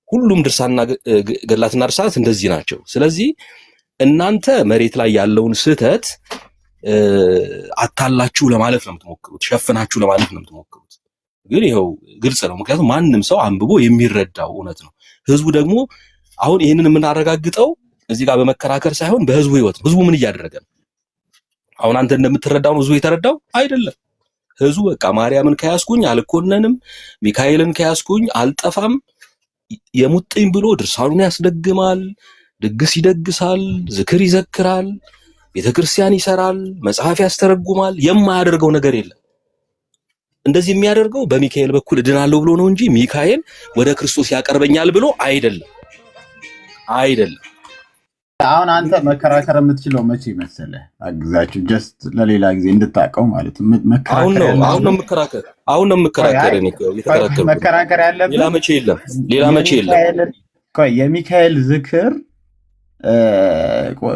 Speaker 9: ሁሉም ድርሳንና ገድላትና ድርሳናት እንደዚህ ናቸው። ስለዚህ እናንተ መሬት ላይ ያለውን ስህተት አታላችሁ ለማለት ነው የምትሞክሩት፣ ሸፍናችሁ ለማለት ነው የምትሞክሩት። ግን ይኸው ግልጽ ነው። ምክንያቱም ማንም ሰው አንብቦ የሚረዳው እውነት ነው። ህዝቡ ደግሞ አሁን ይህንን የምናረጋግጠው እዚህ ጋር በመከራከር ሳይሆን በህዝቡ ህይወት ነው። ህዝቡ ምን እያደረገ ነው? አሁን አንተ እንደምትረዳው ህዝቡ የተረዳው አይደለም። ህዝቡ በቃ ማርያምን ከያዝኩኝ አልኮነንም፣ ሚካኤልን ከያዝኩኝ አልጠፋም፣ የሙጥኝ ብሎ ድርሳኑን ያስደግማል፣ ድግስ ይደግሳል፣ ዝክር ይዘክራል፣ ቤተክርስቲያን ይሰራል፣ መጽሐፍ ያስተረጉማል። የማያደርገው ነገር የለም። እንደዚህ የሚያደርገው በሚካኤል በኩል እድናለሁ ብሎ ነው እንጂ ሚካኤል ወደ ክርስቶስ ያቀርበኛል ብሎ አይደለም።
Speaker 3: አሁን አንተ መከራከር የምትችለው መቼ መሰለህ? አግዛችሁ ጀስት ለሌላ ጊዜ እንድታቀው ማለት ነው።
Speaker 9: አሁን ነው መከራከር
Speaker 3: መከራከር ያለብን
Speaker 9: ሌላ መቼ የለም።
Speaker 3: የሚካኤል ዝክር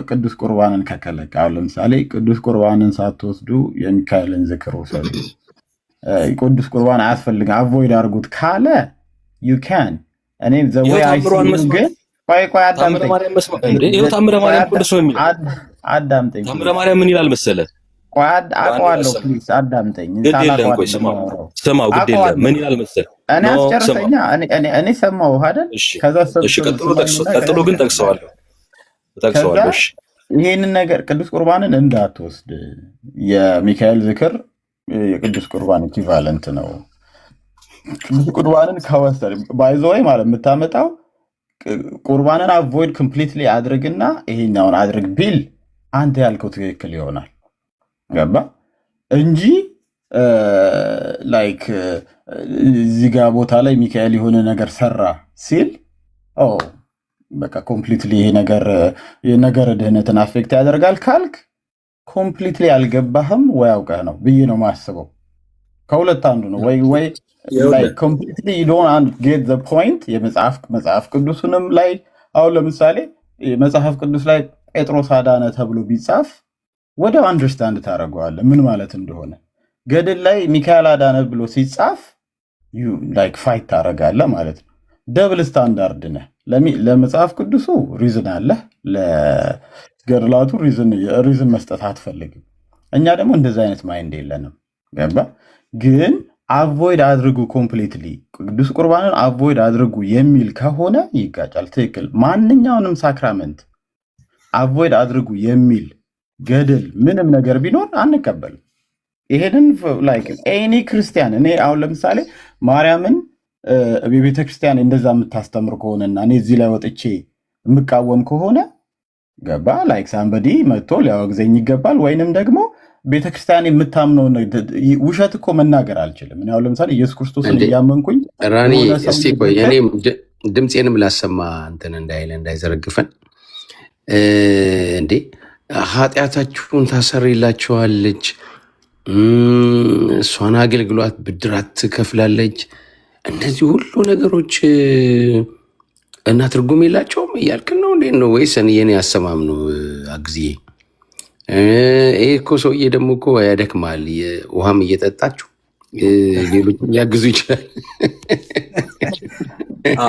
Speaker 3: ቅዱስ ቁርባንን ከከለከ፣ አሁን ለምሳሌ ቅዱስ ቁርባንን ሳትወስዱ የሚካኤልን ዝክር ወሰዱ፣ ቅዱስ ቁርባን አያስፈልግም አቮይድ አድርጉት ካለ ዩ ካን እኔ ዘወይ ግን
Speaker 9: ታምረ ማርያም ምን ይላል መሰለህ?
Speaker 3: አውቀዋለሁ ፕሊዝ አዳምጠኝ።
Speaker 9: ስማው ግድ የለም ምን ይላል መሰለህ?
Speaker 3: እኔ አስጨርሰኛ እኔ ሰማሁህ አይደል? ከዛ
Speaker 9: ቀጥሎ ግን ጠቅሰዋለሁ።
Speaker 3: ይሄንን ነገር ቅዱስ ቁርባንን እንዳትወስድ፣ የሚካኤል ዝክር የቅዱስ ቁርባን ኢኩቫለንት ነው። ቅዱስ ቁርባንን ከወሰድ ባይዘወይ ማለት የምታመጣው ቁርባንን አቮይድ ኮምፕሊትሊ አድርግና ይሄኛውን አድርግ ቢል አንተ ያልከው ትክክል ይሆናል። ገባ እንጂ ላይክ እዚህ ጋር ቦታ ላይ ሚካኤል የሆነ ነገር ሰራ ሲል በቃ ኮምፕሊትሊ ይሄ ነገር ድህነትን አፌክት ያደርጋል ካልክ ኮምፕሊትሊ አልገባህም ወይ አውቀህ ነው ብዬ ነው ማስበው። ከሁለት አንዱ ነው። ወይ ኮምፕሊትሊ ዩ ዶንት ጌት ዘ ፖይንት። መጽሐፍ ቅዱስንም ላይ አሁን ለምሳሌ መጽሐፍ ቅዱስ ላይ ጴጥሮስ አዳነ ተብሎ ቢጻፍ ወዲያው አንደርስታንድ ታደርገዋለህ ምን ማለት እንደሆነ። ገድል ላይ ሚካኤል አዳነ ብሎ ሲጻፍ ላይክ ፋይት ታደርጋለህ ማለት ነው። ደብል ስታንዳርድ ነህ። ለመጽሐፍ ቅዱሱ ሪዝን አለ፣ ለገድላቱ ሪዝን መስጠት አትፈልግም። እኛ ደግሞ እንደዚህ አይነት ማይንድ የለንም። ገባ ግን አቮይድ አድርጉ ኮምፕሊትሊ ቅዱስ ቁርባንን አቮይድ አድርጉ የሚል ከሆነ ይጋጫል። ትክክል። ማንኛውንም ሳክራመንት አቮይድ አድርጉ የሚል ገድል ምንም ነገር ቢኖር አንቀበልም። ይሄንን ላይክ ኤኒ ክርስቲያን እኔ አሁን ለምሳሌ ማርያምን የቤተ ክርስቲያን እንደዛ የምታስተምር ከሆነና እኔ እዚህ ላይ ወጥቼ የምቃወም ከሆነ ገባ ላይክ ሳምበዲ መጥቶ ሊያወግዘኝ ይገባል። ወይንም ደግሞ ቤተክርስቲያን የምታምነውን ውሸት እኮ መናገር አልችልም። እኔ አሁን ለምሳሌ ኢየሱስ ክርስቶስን እያመንኩኝ
Speaker 2: ራኒ እስቲ ቆይ እኔም ድምፄንም ላሰማ እንትን እንዳይዘረግፈን እንዴ ኃጢአታችሁን ታሰርይላችኋለች፣ እሷን አገልግሏት ብድራት ትከፍላለች። እነዚህ ሁሉ ነገሮች እና ትርጉም የላቸውም እያልክን ነው እንዴ ነው ወይስ የኔ አሰማም ነው? አግዚዬ ይሄ እኮ ሰውዬ ደግሞ እኮ ያደክማል። ውሃም እየጠጣችሁ ሌሎች ሊያግዙ ይችላል።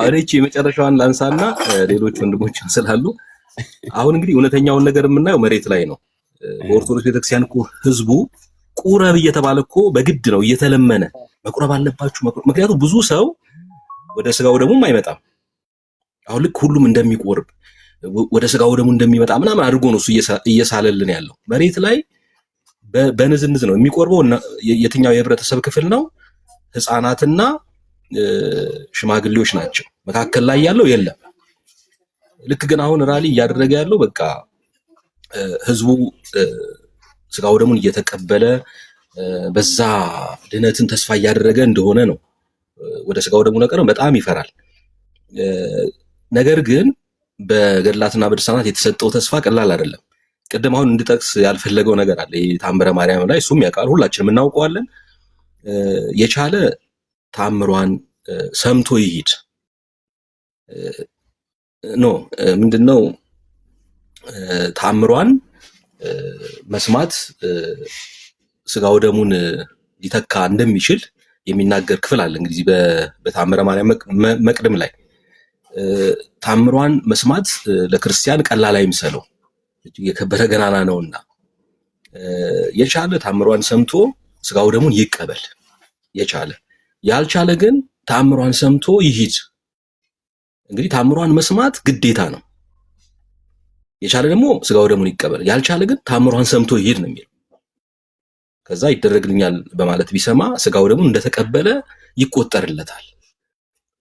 Speaker 9: እኔ እቺ የመጨረሻዋን ላንሳና ሌሎች ወንድሞችን ስላሉ አሁን እንግዲህ እውነተኛውን ነገር የምናየው መሬት ላይ ነው። በኦርቶዶክስ ቤተክርስቲያን እኮ ህዝቡ ቁረብ እየተባለ እኮ በግድ ነው እየተለመነ መቁረብ አለባችሁ። ምክንያቱም ብዙ ሰው ወደ ስጋው ደሙም አይመጣም። አሁን ልክ ሁሉም እንደሚቆርብ ወደ ስጋው ደሙ እንደሚመጣ ምናምን አድርጎ ነው እሱ እየሳለልን ያለው። መሬት ላይ በንዝንዝ ነው የሚቆርበው። የትኛው የህብረተሰብ ክፍል ነው? ህፃናትና ሽማግሌዎች ናቸው። መካከል ላይ ያለው የለም። ልክ ግን አሁን ራሊ እያደረገ ያለው በቃ ህዝቡ ስጋው ደሙን እየተቀበለ በዛ ድነትን ተስፋ እያደረገ እንደሆነ ነው። ወደ ስጋው ደሙ ነገር በጣም ይፈራል። ነገር ግን በገድላትና በድርሳናት የተሰጠው ተስፋ ቀላል አይደለም። ቅድም አሁን እንድጠቅስ ያልፈለገው ነገር አለ። ታምረ ማርያም ላይ እሱም ያውቃል፣ ሁላችንም እናውቀዋለን። የቻለ ታምሯን ሰምቶ ይሂድ ኖ ምንድነው ታምሯን መስማት ስጋው ደሙን ሊተካ እንደሚችል የሚናገር ክፍል አለ። እንግዲህ በታምረ ማርያም መቅድም ላይ ታምሯን መስማት ለክርስቲያን ቀላል አይምሰለው፣ እጅግ የከበረ ገናና ነውና የቻለ ታምሯን ሰምቶ ስጋው ደሙን ይቀበል። የቻለ ያልቻለ ግን ታምሯን ሰምቶ ይሂድ። እንግዲህ ታምሯን መስማት ግዴታ ነው። የቻለ ደግሞ ስጋው ደሙን ይቀበል። ያልቻለ ግን ታምሯን ሰምቶ ይሂድ ነው የሚለው። ከዛ ይደረግልኛል በማለት ቢሰማ ስጋው ደሙን እንደተቀበለ ይቆጠርለታል።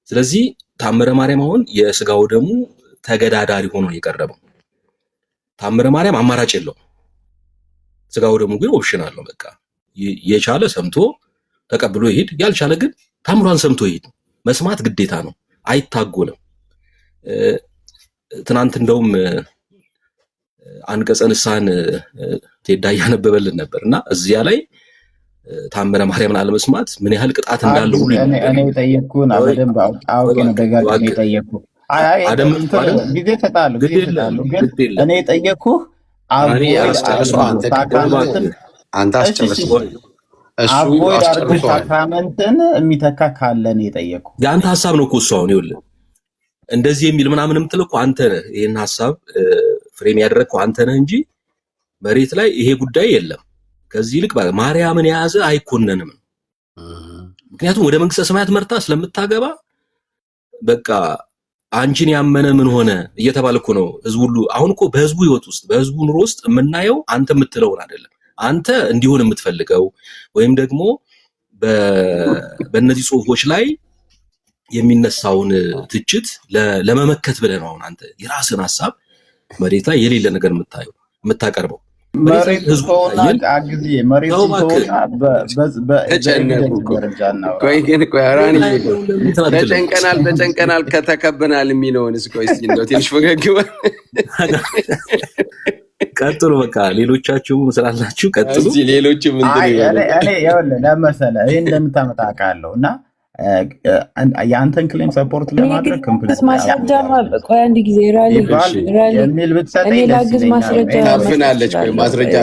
Speaker 9: ስለዚህ ታምረ ማርያም አሁን የስጋው ደሙ ተገዳዳሪ ሆኖ የቀረበው። ታምረ ማርያም አማራጭ የለውም። ስጋው ደሙ ግን ኦፕሽን አለው። በቃ የቻለ ሰምቶ ተቀብሎ ይሂድ፣ ያልቻለ ግን ታምሯን ሰምቶ ይሂድ። መስማት ግዴታ ነው፣ አይታጎልም። ትናንት እንደውም አንቀጸ ንስሐን ቴዳ እያነበበልን ነበርና እዚያ ላይ ታምረ ማርያምን አለመስማት ምን ያህል ቅጣት እንዳለው ሁሉ
Speaker 3: እኔ የጠየቅኩህን በደንብ አውቄ ነው ደጋግሜ የጠየቅኩህ። ጊዜ እሰጥሃለሁ ግን እኔ የጠየቅኩህ አቮይድ አድርጎ ሳክራመንትን የሚተካ ካለ ነው የጠየቅኩህ።
Speaker 9: የአንተ ሀሳብ ነው እኮ እሱ። አሁን ይኸውልህ እንደዚህ የሚል ምናምን የምትል እኮ አንተ ነህ። ይህን ሀሳብ ፍሬም ያደረግከው አንተ ነህ እንጂ መሬት ላይ ይሄ ጉዳይ የለም። ከዚህ ይልቅ ማርያምን የያዘ አይኮነንም። ምክንያቱም ወደ መንግስተ ሰማያት መርታ ስለምታገባ በቃ አንቺን ያመነ ምን ሆነ እየተባለ እኮ ነው ህዝቡ ሁሉ። አሁን እኮ በህዝቡ ህይወት ውስጥ በህዝቡ ኑሮ ውስጥ የምናየው አንተ የምትለውን አይደለም። አንተ እንዲሆን የምትፈልገው ወይም ደግሞ በእነዚህ ጽሁፎች ላይ የሚነሳውን ትችት ለመመከት ብለህ ነው አሁን አንተ የራስን ሀሳብ መሬት ላይ የሌለ ነገር የምታቀርበው።
Speaker 2: ተጨንቀናል ከተከበናል የሚለውንስ ቆይ እስኪ እንደው ትንሽ ፈገግ በል።
Speaker 9: ቀጥሉ፣ በቃ ሌሎቻችሁም ስላላችሁ ቀጥሉ።
Speaker 2: ሌሎችም
Speaker 3: እኔ ለመሰለህ ይሄን እንደምታመጣ አውቃለሁ እና የአንተን ክሌም ሰፖርት ለማድረግ
Speaker 5: ማስረጃ ቆይ አንድ ጊዜ ራሊ
Speaker 3: የሚል ብትሰጠኝ
Speaker 5: እኔ ላግዝ ማስረጃ
Speaker 2: ታፍናለች። ቆይ ማስረጃ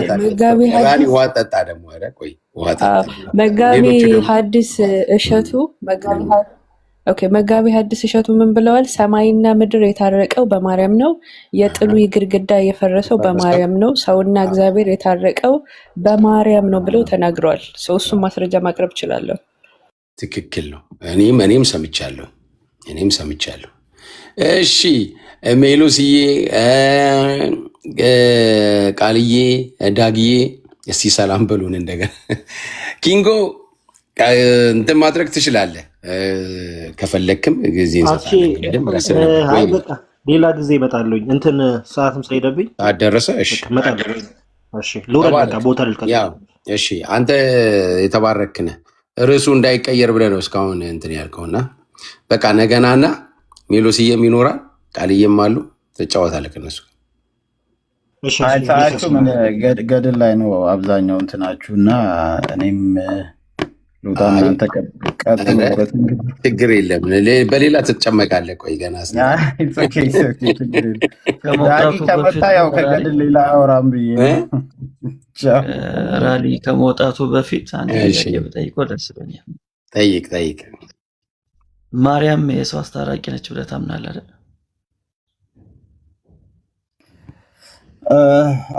Speaker 2: ራሊ ውሃ ጠጣ ደግሞ። ኧረ ቆይ ውሃ ጠጣ።
Speaker 5: መጋቢ ሐዲስ እሸቱ መጋቢ ሐዲስ እሸቱ ምን ብለዋል? ሰማይና ምድር የታረቀው በማርያም ነው። የጥሉ ግድግዳ የፈረሰው በማርያም ነው። ሰውና እግዚአብሔር የታረቀው በማርያም ነው ብለው ተናግረዋል። እሱም ማስረጃ ማቅረብ እችላለሁ።
Speaker 2: ትክክል ነው። እኔም ሰምቻለሁ። እሺ ሜሎስዬ፣ ቃልዬ፣ ዳግዬ እስቲ ሰላም በሉን። እንደገና ኪንጎ እንትን ማድረግ ትችላለህ ከፈለክም ጊዜ
Speaker 6: ሌላ ጊዜ እመጣለሁ። እንትን ሰዓትም ስለሄደብኝ
Speaker 2: አደረሰ።
Speaker 6: ቦታ ልልቀቅ።
Speaker 2: እሺ አንተ የተባረክ ነህ። ርዕሱ እንዳይቀየር ብለህ ነው እስካሁን እንትን ያልከውና በቃ ነገናና ሜሎስዬም ይኖራል፣ ቃልዬም አሉ፣ ትጫወታለህ ከነሱ።
Speaker 3: ሰዓቱ ገድል ላይ ነው አብዛኛው እንትናችሁ እና እኔም
Speaker 2: ችግር የለም፣ በሌላ ትጨመቃለህ። ቆይ ገና
Speaker 3: ከመጣ ያው ከገድል ሌላ አወራም ብዬ
Speaker 4: ራሊ ከመውጣቱ በፊት አንድ ጥያቄ ብጠይቀው ደስ ይለኛል።
Speaker 2: ጠይቅ።
Speaker 4: ማርያም የሰው አስታራቂ ነች ብለህ ታምናለህ አይደል?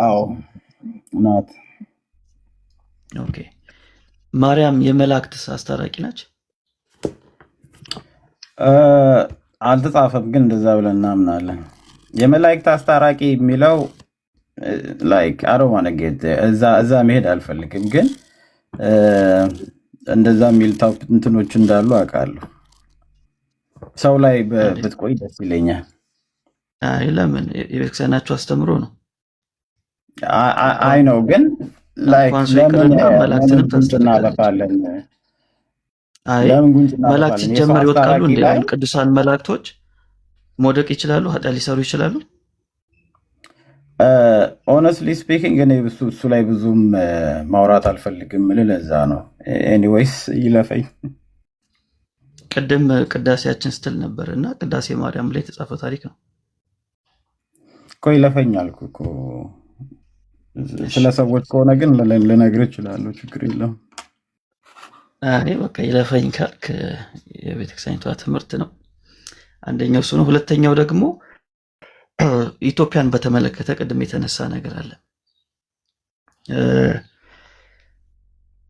Speaker 3: አዎ ናት።
Speaker 4: ኦኬ። ማርያም የመላእክትስ አስታራቂ ነች?
Speaker 3: አልተጻፈም፣ ግን እንደዛ ብለን እናምናለን። የመላእክት አስታራቂ የሚለው ላይክ አሮማነጌት እዛ መሄድ አልፈልግም፣ ግን እንደዛ የሚል እንትኖች እንዳሉ አውቃለሁ። ሰው ላይ ብትቆይ ደስ ይለኛል።
Speaker 4: አይ ለምን? የቤተክርስቲያናችሁ አስተምሮ ነው።
Speaker 3: አይ ነው፣ ግን ላይክ
Speaker 4: እንኳን ሰው
Speaker 3: ለምን
Speaker 4: ይቅርና መላእክትንም
Speaker 3: ጉንጭ
Speaker 4: ታስጠነቅቃለች።
Speaker 3: እናለፋለን?
Speaker 4: አይ
Speaker 3: ለምን ጉንጭ
Speaker 4: መላእክት
Speaker 3: እናለፋለን? የሰው
Speaker 4: ሲጀመር ይወድቃሉ
Speaker 3: አስታራቂ
Speaker 4: እንዴ?
Speaker 3: ላይ
Speaker 4: አሁን ቅዱሳን መላእክቶች መውደቅ ይችላሉ፣ ኃጢአት ሊሰሩ ይችላሉ።
Speaker 3: ኦነስትሊ ስፒኪንግ እኔ እሱ ላይ ብዙም ማውራት አልፈልግም። ለዛ ነው። ኤኒዌይስ ይለፈኝ።
Speaker 4: ቅድም ቅዳሴያችን ስትል ነበር እና ቅዳሴ ማርያም ላይ የተጻፈ ታሪክ ነው
Speaker 3: እኮ። ይለፈኝ አልኩ እኮ።
Speaker 4: እሺ።
Speaker 3: ስለ ሰዎች ከሆነ ግን ልነግርህ እችላለሁ፣ ችግር የለም።
Speaker 4: እኔ በቃ ይለፈኝ ካልክ የቤተክርስቲያኒቷ ትምህርት ነው። አንደኛው እሱ ነው። ሁለተኛው ደግሞ ኢትዮጵያን በተመለከተ ቅድም የተነሳ ነገር አለ።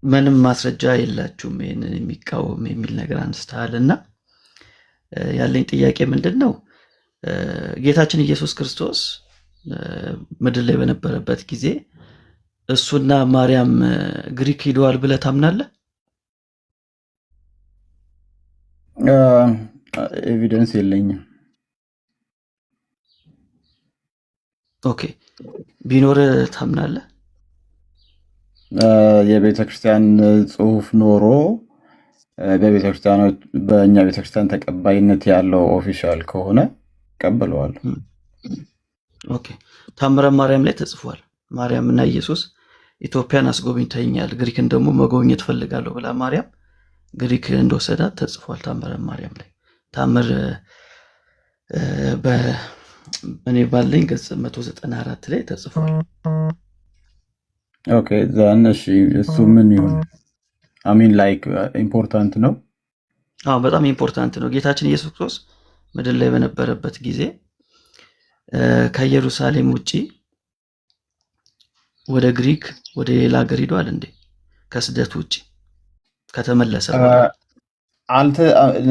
Speaker 4: ምንም ማስረጃ የላችሁም ይህንን የሚቃወም የሚል ነገር አንስተሃል እና ያለኝ ጥያቄ ምንድን ነው? ጌታችን ኢየሱስ ክርስቶስ ምድር ላይ በነበረበት ጊዜ እሱና ማርያም ግሪክ ሂደዋል ብለህ ታምናለህ?
Speaker 3: ኤቪደንስ የለኝም።
Speaker 4: ኦኬ። ቢኖር ታምናለህ?
Speaker 3: የቤተ ክርስቲያን ጽሑፍ ኖሮ በእኛ ቤተክርስቲያን ተቀባይነት ያለው ኦፊሻል ከሆነ ቀበለዋለሁ።
Speaker 4: ኦኬ። ታምረ ማርያም ላይ ተጽፏል። ማርያም እና ኢየሱስ ኢትዮጵያን አስጎብኝተኛል፣ ግሪክን ደግሞ መጎብኘት ፈልጋለሁ ብላ ማርያም ግሪክ እንደወሰዳት ተጽፏል። ታምረ ማርያም ላይ ታምር እኔ ባለኝ ገጽ 194 ላይ ተጽፏል።
Speaker 3: ኦኬ ዛን እሺ፣ እሱ ምን ይሁን? አሚን ላይክ ኢምፖርታንት ነው።
Speaker 4: አዎ በጣም ኢምፖርታንት ነው። ጌታችን ኢየሱስ ክርስቶስ ምድር ላይ በነበረበት ጊዜ ከኢየሩሳሌም ውጪ ወደ ግሪክ ወደ ሌላ ሀገር ሂዷል እንዴ? ከስደት ውጪ ከተመለሰ በኋላ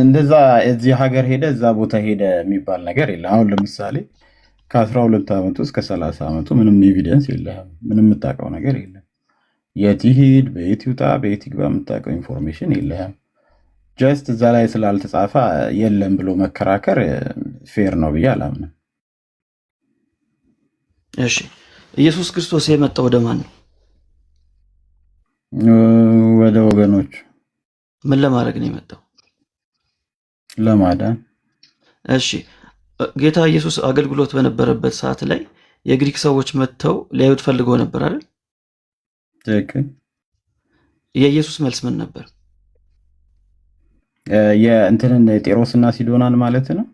Speaker 3: እንደዛ እዚህ ሀገር ሄደ እዛ ቦታ ሄደ የሚባል ነገር የለም። አሁን ለምሳሌ ከ12 ዓመቱ እስከ 30 ዓመቱ ምንም ኤቪደንስ የለህም። ምንም የምታውቀው ነገር የለም። የት ይሂድ፣ በየት ይውጣ፣ በየት ይግባ የምታውቀው ኢንፎርሜሽን የለህም። ጀስት እዛ ላይ ስላልተጻፈ የለም ብሎ መከራከር ፌር ነው ብዬ አላምንም።
Speaker 4: እሺ ኢየሱስ ክርስቶስ የመጣው ወደ ማን ነው?
Speaker 3: ወደ ወገኖች።
Speaker 4: ምን ለማድረግ ነው የመጣው?
Speaker 3: ለማዳን።
Speaker 4: እሺ ጌታ ኢየሱስ አገልግሎት በነበረበት ሰዓት ላይ የግሪክ ሰዎች መጥተው ሊያዩት ፈልገው ነበር አይደል?
Speaker 3: ትክክል።
Speaker 4: የኢየሱስ መልስ ምን ነበር?
Speaker 3: የእንትንን ጤሮስና ሲዶናን ማለት ነው።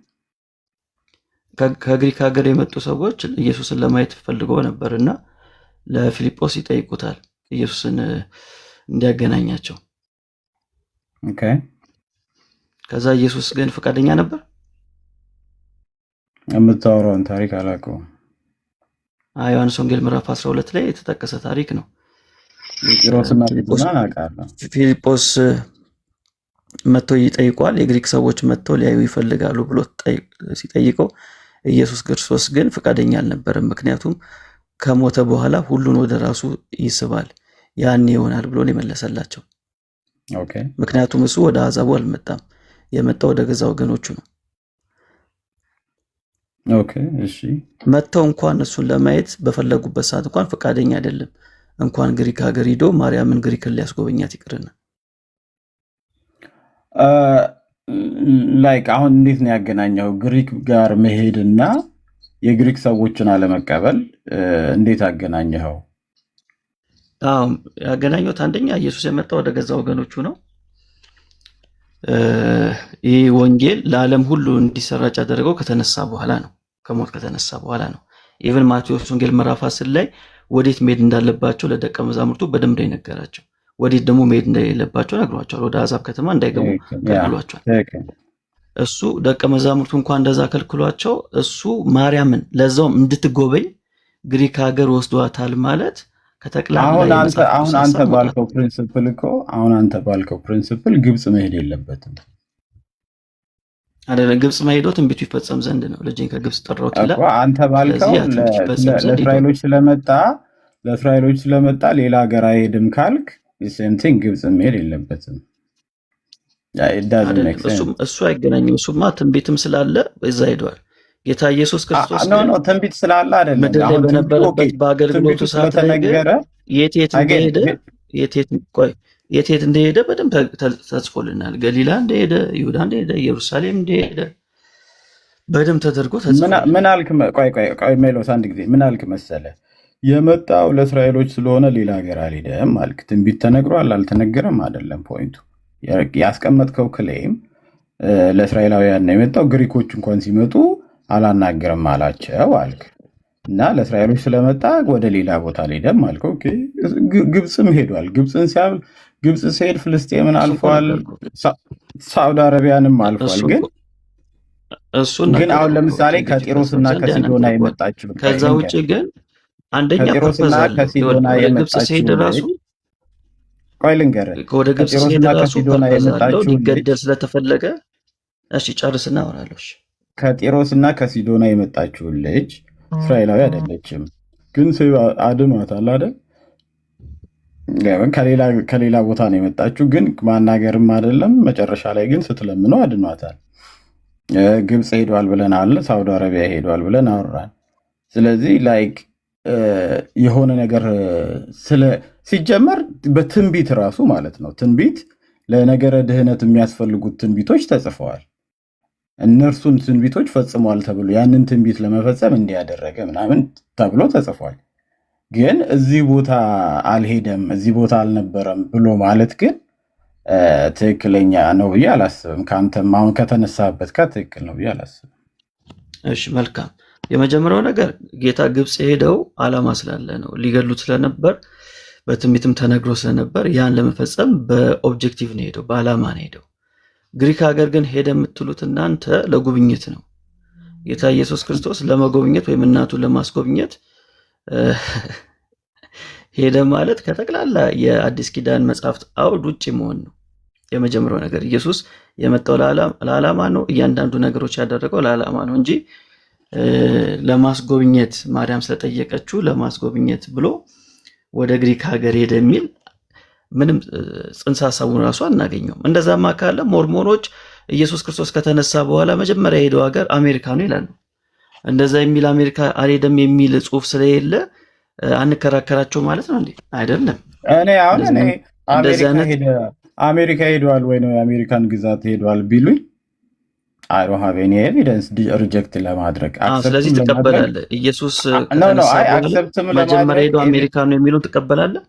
Speaker 4: ከግሪክ ሀገር የመጡ ሰዎች ኢየሱስን ለማየት ፈልገው ነበር እና ለፊልጶስ ይጠይቁታል ኢየሱስን እንዲያገናኛቸው።
Speaker 3: ኦኬ።
Speaker 4: ከዛ ኢየሱስ ግን ፈቃደኛ ነበር?
Speaker 3: የምታወራውን ታሪክ አላውቀውም።
Speaker 4: ዮሐንስ ወንጌል ምዕራፍ 12 ላይ የተጠቀሰ ታሪክ ነው።
Speaker 3: ጤሮስና ሲዶናን አውቃለሁ።
Speaker 4: ፊልጶስ መጥቶ ይጠይቋል። የግሪክ ሰዎች መጥተው ሊያዩ ይፈልጋሉ ብሎ ሲጠይቀው ኢየሱስ ክርስቶስ ግን ፈቃደኛ አልነበረም። ምክንያቱም ከሞተ በኋላ ሁሉን ወደ ራሱ ይስባል፣ ያን ይሆናል ብሎ የመለሰላቸው።
Speaker 3: ኦኬ።
Speaker 4: ምክንያቱም እሱ ወደ አሕዛቡ አልመጣም፣ የመጣው ወደ ገዛ ወገኖቹ ነው።
Speaker 3: ኦኬ እሺ።
Speaker 4: መጥተው እንኳን እሱን ለማየት በፈለጉበት ሰዓት እንኳን ፈቃደኛ አይደለም። እንኳን ግሪክ ሀገር ሂዶ ማርያምን ግሪክን ሊያስጎበኛት ይቅርና
Speaker 3: ላይክ አሁን እንዴት ነው ያገናኘው? ግሪክ ጋር መሄድና የግሪክ ሰዎችን አለመቀበል እንዴት አገናኘኸው?
Speaker 4: ያገናኘሁት አንደኛ ኢየሱስ የመጣው ወደ ገዛ ወገኖቹ ነው። ይህ ወንጌል ለዓለም ሁሉ እንዲሰራጭ ያደረገው ከተነሳ በኋላ ነው፣ ከሞት ከተነሳ በኋላ ነው። ኢቨን ማቴዎስ ወንጌል ምዕራፍ 10 ላይ ወዴት መሄድ እንዳለባቸው ለደቀ መዛሙርቱ በደንብ ነው የነገራቸው። ወዴት ደግሞ መሄድ እንደሌለባቸው ነግሯቸዋል። ወደ አሕዛብ ከተማ እንዳይገቡ ከልክሏቸዋል። እሱ ደቀ መዛሙርቱ እንኳን እንደዛ ከልክሏቸው እሱ ማርያምን ለዛውም እንድትጎበኝ ግሪክ ሀገር ወስዷታል ማለት ከጠቅላላ
Speaker 3: አሁን አንተ ባልከው ፕሪንሲፕል እኮ አሁን አንተ ባልከው ፕሪንሲፕል ግብጽ መሄድ የለበትም
Speaker 4: አይደለም። ግብጽ መሄዶ ትንቢቱ ይፈጸም ዘንድ ነው። ልጅን ከግብጽ ጠራሁት ይላል።
Speaker 3: አንተ ባልከው ለእስራኤሎች ስለመጣ ሌላ ሀገር አይሄድም ካልክ ሴም ቲንግ ግብጽ መሄድ የለበትም።
Speaker 4: እሱ አይገናኝም። እሱማ ትንቢትም ስላለ እዛ ሄደዋል። ጌታ ኢየሱስ ክርስቶስ
Speaker 3: ትንቢት ስላለ አይደለም።
Speaker 4: ምድር ላይ በነበረበት በአገልግሎቱ ሰዓት የት እንደሄደ በደንብ ተጽፎልናል። ገሊላ እንደሄደ፣ ይሁዳ እንደሄደ፣ ኢየሩሳሌም እንደሄደ በደንብ ተደርጎ ተጽፎልናል።
Speaker 3: ምን አልክ? ቆይ ሜሎስ አንድ ጊዜ ምን አልክ መሰለ? የመጣው ለእስራኤሎች ስለሆነ ሌላ ሀገር አልሄደም አልክ። ትንቢት ተነግሯል አልተነገረም አይደለም ፖይንቱ። ያስቀመጥከው ክሌም ለእስራኤላውያን ነው የመጣው። ግሪኮች እንኳን ሲመጡ አላናገርም አላቸው አልክ እና ለእስራኤሎች ስለመጣ ወደ ሌላ ቦታ አልሄደም አልክ። ኦኬ ግብፅም ሄዷል። ግብፅ ሲሄድ ፍልስጤምን አልፏል፣ ሳውዲ አረቢያንም አልፏል። ግን አሁን ለምሳሌ ከጢሮስና ከሲዶና የመጣችው
Speaker 4: ከዛ ውጭ ግን አንደኛ
Speaker 3: ከጢሮስና ከሲዶና የመጣችው ራሱ ቆይ ልንገርህ፣
Speaker 4: ወደ ግብፅ ሲሄድ ራሱ ሊገደል ስለተፈለገ እሺ ጨርስና አወራለሁ።
Speaker 3: ከጢሮስና ከሲዶና የመጣችውን ልጅ እስራኤላዊ አይደለችም፣ ግን አድኗታል አይደል? ከሌላ ቦታ ነው የመጣችው፣ ግን ማናገርም አይደለም። መጨረሻ ላይ ግን ስትለምነው አድኗታል። ግብፅ ሄዷል ብለን አለ፣ ሳውዲ አረቢያ ሄዷል ብለን አወራን። ስለዚህ ላይክ የሆነ ነገር ሲጀመር በትንቢት ራሱ ማለት ነው። ትንቢት ለነገረ ድህነት የሚያስፈልጉት ትንቢቶች ተጽፈዋል። እነርሱን ትንቢቶች ፈጽሟል ተብሎ ያንን ትንቢት ለመፈጸም እንዲያደረገ ምናምን ተብሎ ተጽፏል። ግን እዚህ ቦታ አልሄደም፣ እዚህ ቦታ አልነበረም ብሎ ማለት ግን ትክክለኛ ነው ብዬ አላስብም። ከአንተም አሁን ከተነሳበት ጋር ትክክል ነው ብዬ አላስብም።
Speaker 4: እሺ መልካም። የመጀመሪያው ነገር ጌታ ግብፅ ሄደው ዓላማ ስላለ ነው። ሊገሉት ስለነበር በትንቢትም ተነግሮ ስለነበር ያን ለመፈጸም በኦብጀክቲቭ ነው ሄደው፣ በዓላማ ነው ሄደው። ግሪክ ሀገር ግን ሄደ የምትሉት እናንተ ለጉብኝት ነው። ጌታ ኢየሱስ ክርስቶስ ለመጎብኘት ወይም እናቱን ለማስጎብኘት ሄደ ማለት ከጠቅላላ የአዲስ ኪዳን መጽሐፍት አውድ ውጭ መሆን ነው። የመጀመሪያው ነገር ኢየሱስ የመጣው ለዓላማ ነው። እያንዳንዱ ነገሮች ያደረገው ለዓላማ ነው እንጂ ለማስጎብኘት ማርያም ስለጠየቀችው ለማስጎብኘት ብሎ ወደ ግሪክ ሀገር ሄደ የሚል ምንም ጽንሰ ሀሳቡን ራሱ አናገኘውም። እንደዛማ ካለ ሞርሞኖች ኢየሱስ ክርስቶስ ከተነሳ በኋላ መጀመሪያ ሄደው ሀገር አሜሪካ ነው ይላሉ። እንደዛ የሚል አሜሪካ አልሄደም የሚል ጽሑፍ ስለሌለ አንከራከራቸው ማለት ነው እንዴ? አይደለም።
Speaker 3: አሜሪካ ሄደዋል ወይ ነው የአሜሪካን ግዛት ሄደዋል ቢሉኝ አይ ዶንት ሃቭ ኤኒ ኤቪደንስ ሪጀክት ለማድረግ።
Speaker 4: ስለዚህ ትቀበላለህ? ኢየሱስ መጀመሪያ ሄዶ አሜሪካ ነው የሚሉን ትቀበላለህ?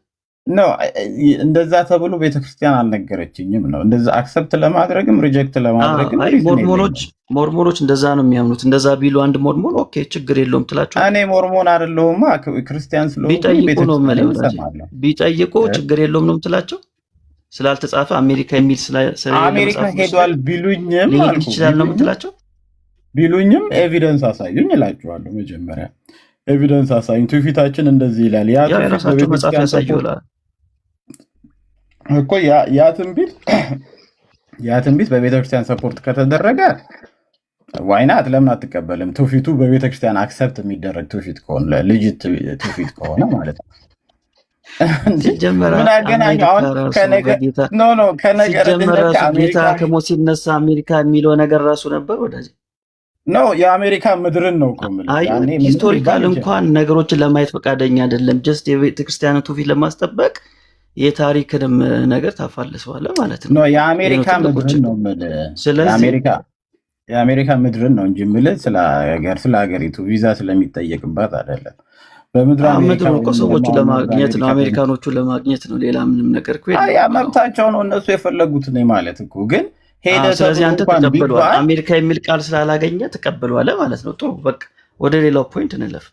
Speaker 3: ነው እንደዛ ተብሎ ቤተክርስቲያን አልነገረችኝም ነው። እንደዛ አክሰፕት ለማድረግም ሪጀክት ለማድረግም
Speaker 4: ሞርሞኖች እንደዛ ነው የሚያምኑት። እንደዛ ቢሉ አንድ ሞርሞን ኦኬ ችግር የለውም ትላቸው።
Speaker 3: እኔ ሞርሞን አይደለሁማ ክርስቲያን ስለሆነ
Speaker 4: ቢጠይቁ ችግር የለውም ነው ትላቸው። ስላልተጻፈ አሜሪካ የሚል
Speaker 3: አሜሪካ ሄዷል ቢሉኝም
Speaker 4: ይችላል ነው የምትላቸው።
Speaker 3: ቢሉኝም ኤቪደንስ አሳዩኝ እላችኋለሁ። መጀመሪያ ኤቪደንስ አሳዩኝ። ትውፊታችን እንደዚህ ይላል።
Speaker 4: የራሳቸው መጽሐፍ ያሳዩላል
Speaker 3: እኮ ያ ትንቢት በቤተክርስቲያን ሰፖርት ከተደረገ ዋይናት ለምን አትቀበልም? ትውፊቱ በቤተክርስቲያን አክሰፕት የሚደረግ ትውፊት ከሆነ ልጅ ትውፊት ከሆነ ማለት ነው።
Speaker 4: ጌታ ከሞት ሲነሳ አሜሪካ የሚለው ነገር ራሱ ነበር ወደዚህ
Speaker 3: ነው። የአሜሪካ ምድርን ነው
Speaker 4: ሂስቶሪካል እንኳን ነገሮችን ለማየት ፈቃደኛ አይደለም። ጀስት የቤተክርስቲያን ትውፊት ለማስጠበቅ የታሪክንም ነገር ታፋልሰዋለ ማለት ነው።
Speaker 3: የአሜሪካ ምድርን ነው የአሜሪካ ምድርን ነው እንጂ የምልህ ስለ ሀገሪቱ ቪዛ ስለሚጠየቅባት አይደለም።
Speaker 4: ምድሩ እኮ ሰዎቹ ለማግኘት ነው፣ አሜሪካኖቹ ለማግኘት ነው። ሌላ ምንም ነገር
Speaker 3: መብታቸው ነው። እነሱ የፈለጉት ነው ማለት እኮ ግን ሄደ።
Speaker 4: ስለዚህ አንተ ተቀበሏል። አሜሪካ የሚል ቃል ስላላገኘ ተቀበሏል ማለት ነው። ጥሩ በቃ ወደ ሌላው ፖይንት እንለፍ።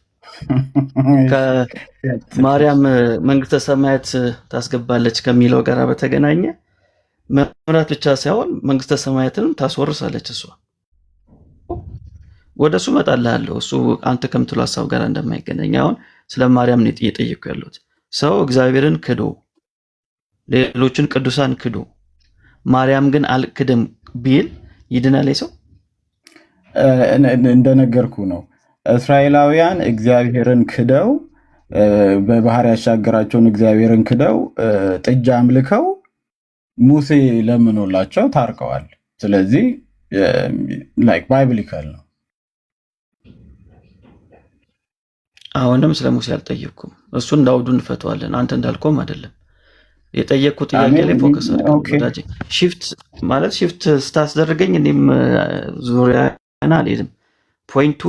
Speaker 4: ከማርያም መንግስተ ሰማያት ታስገባለች ከሚለው ጋር በተገናኘ መምራት ብቻ ሳይሆን መንግስተ ሰማያትንም ታስወርሳለች እሷ። ወደ እሱ እመጣልሃለሁ። እሱ አንተ ከምትለው ሀሳብ ጋር እንደማይገናኝ አሁን ስለ ማርያም ነው እየጠየኩ ያለሁት። ሰው እግዚአብሔርን ክዶ ሌሎችን ቅዱሳን ክዶ ማርያም ግን አልክድም ቢል ይድናል ሰው?
Speaker 3: እንደነገርኩ ነው። እስራኤላውያን እግዚአብሔርን ክደው በባህር ያሻገራቸውን እግዚአብሔርን ክደው ጥጃ አምልከው ሙሴ ለምኖላቸው ታርቀዋል። ስለዚህ ላይክ ባይብሊካል ነው።
Speaker 4: አሁንም ስለ ሙሴ አልጠየቅኩም። እሱን ዳውዱ እንፈተዋለን። አንተ እንዳልከውም አይደለም የጠየቅኩት ጥያቄ ላይ ፎከስ አድርገህ ሺፍት ማለት ሺፍት ስታስደርገኝ እኔም ዙሪያና አልሄድም። ፖይንቱ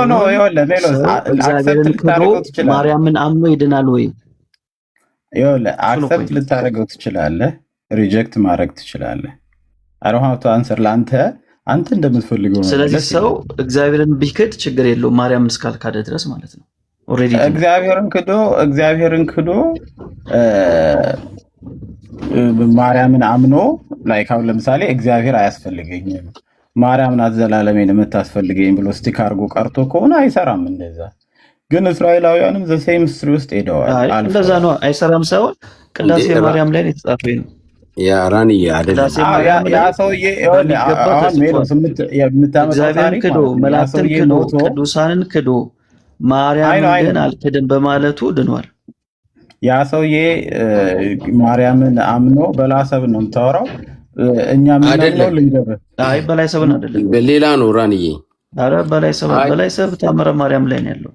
Speaker 3: ኖ ይኸውልህ ሜሎስ
Speaker 4: እግዚአብሔርን ክዶ ማርያምን አምኖ ይድናል ወይ?
Speaker 3: ይኸውልህ አክሰፕት ልታደርገው ትችላለህ፣ ሪጀክት ማድረግ ትችላለህ። አሮሃውቱ አንሰር ለአንተ አንተ እንደምትፈልገው ነው።
Speaker 4: ስለዚህ ሰው እግዚአብሔርን ቢክድ ችግር የለውም ማርያምን እስካልካደ ድረስ ማለት ነው። ኦሬዲ
Speaker 3: እግዚአብሔርን ክዶ ማርያምን አምኖ ላይክ አሁን ለምሳሌ እግዚአብሔር አያስፈልገኝም ማርያም ናት ዘላለሜን የምታስፈልገኝ ብሎ ስቲክ አድርጎ ቀርቶ ከሆነ አይሰራም። እንደዛ ግን እስራኤላውያንም ዘሴም ስትሪ ውስጥ ሄደዋል።
Speaker 4: እንደዛ ነው አይሰራም ሳይሆን ቅዳሴ ማርያም ላይ የተጻፈው ነው።
Speaker 2: ያራን አይደለም
Speaker 3: ያ ሰውዬ አሁን ሜሎስ የምታመጣው ታሪክ
Speaker 4: ክዶ መላእክትን ክዶ ቅዱሳንን ክዶ ማርያምን ግን አልክድም በማለቱ ድኗል።
Speaker 3: ያ ሰውዬ ማርያምን አምኖ በላሰብ ነው የምታወራው። እኛ ምንለው ልንገበ
Speaker 4: አይ በላይሰብን አይደለም
Speaker 2: በሌላ ነው ራንዬ።
Speaker 4: አረ በላይሰብ ታምረ ማርያም ላይ ነው ያለው።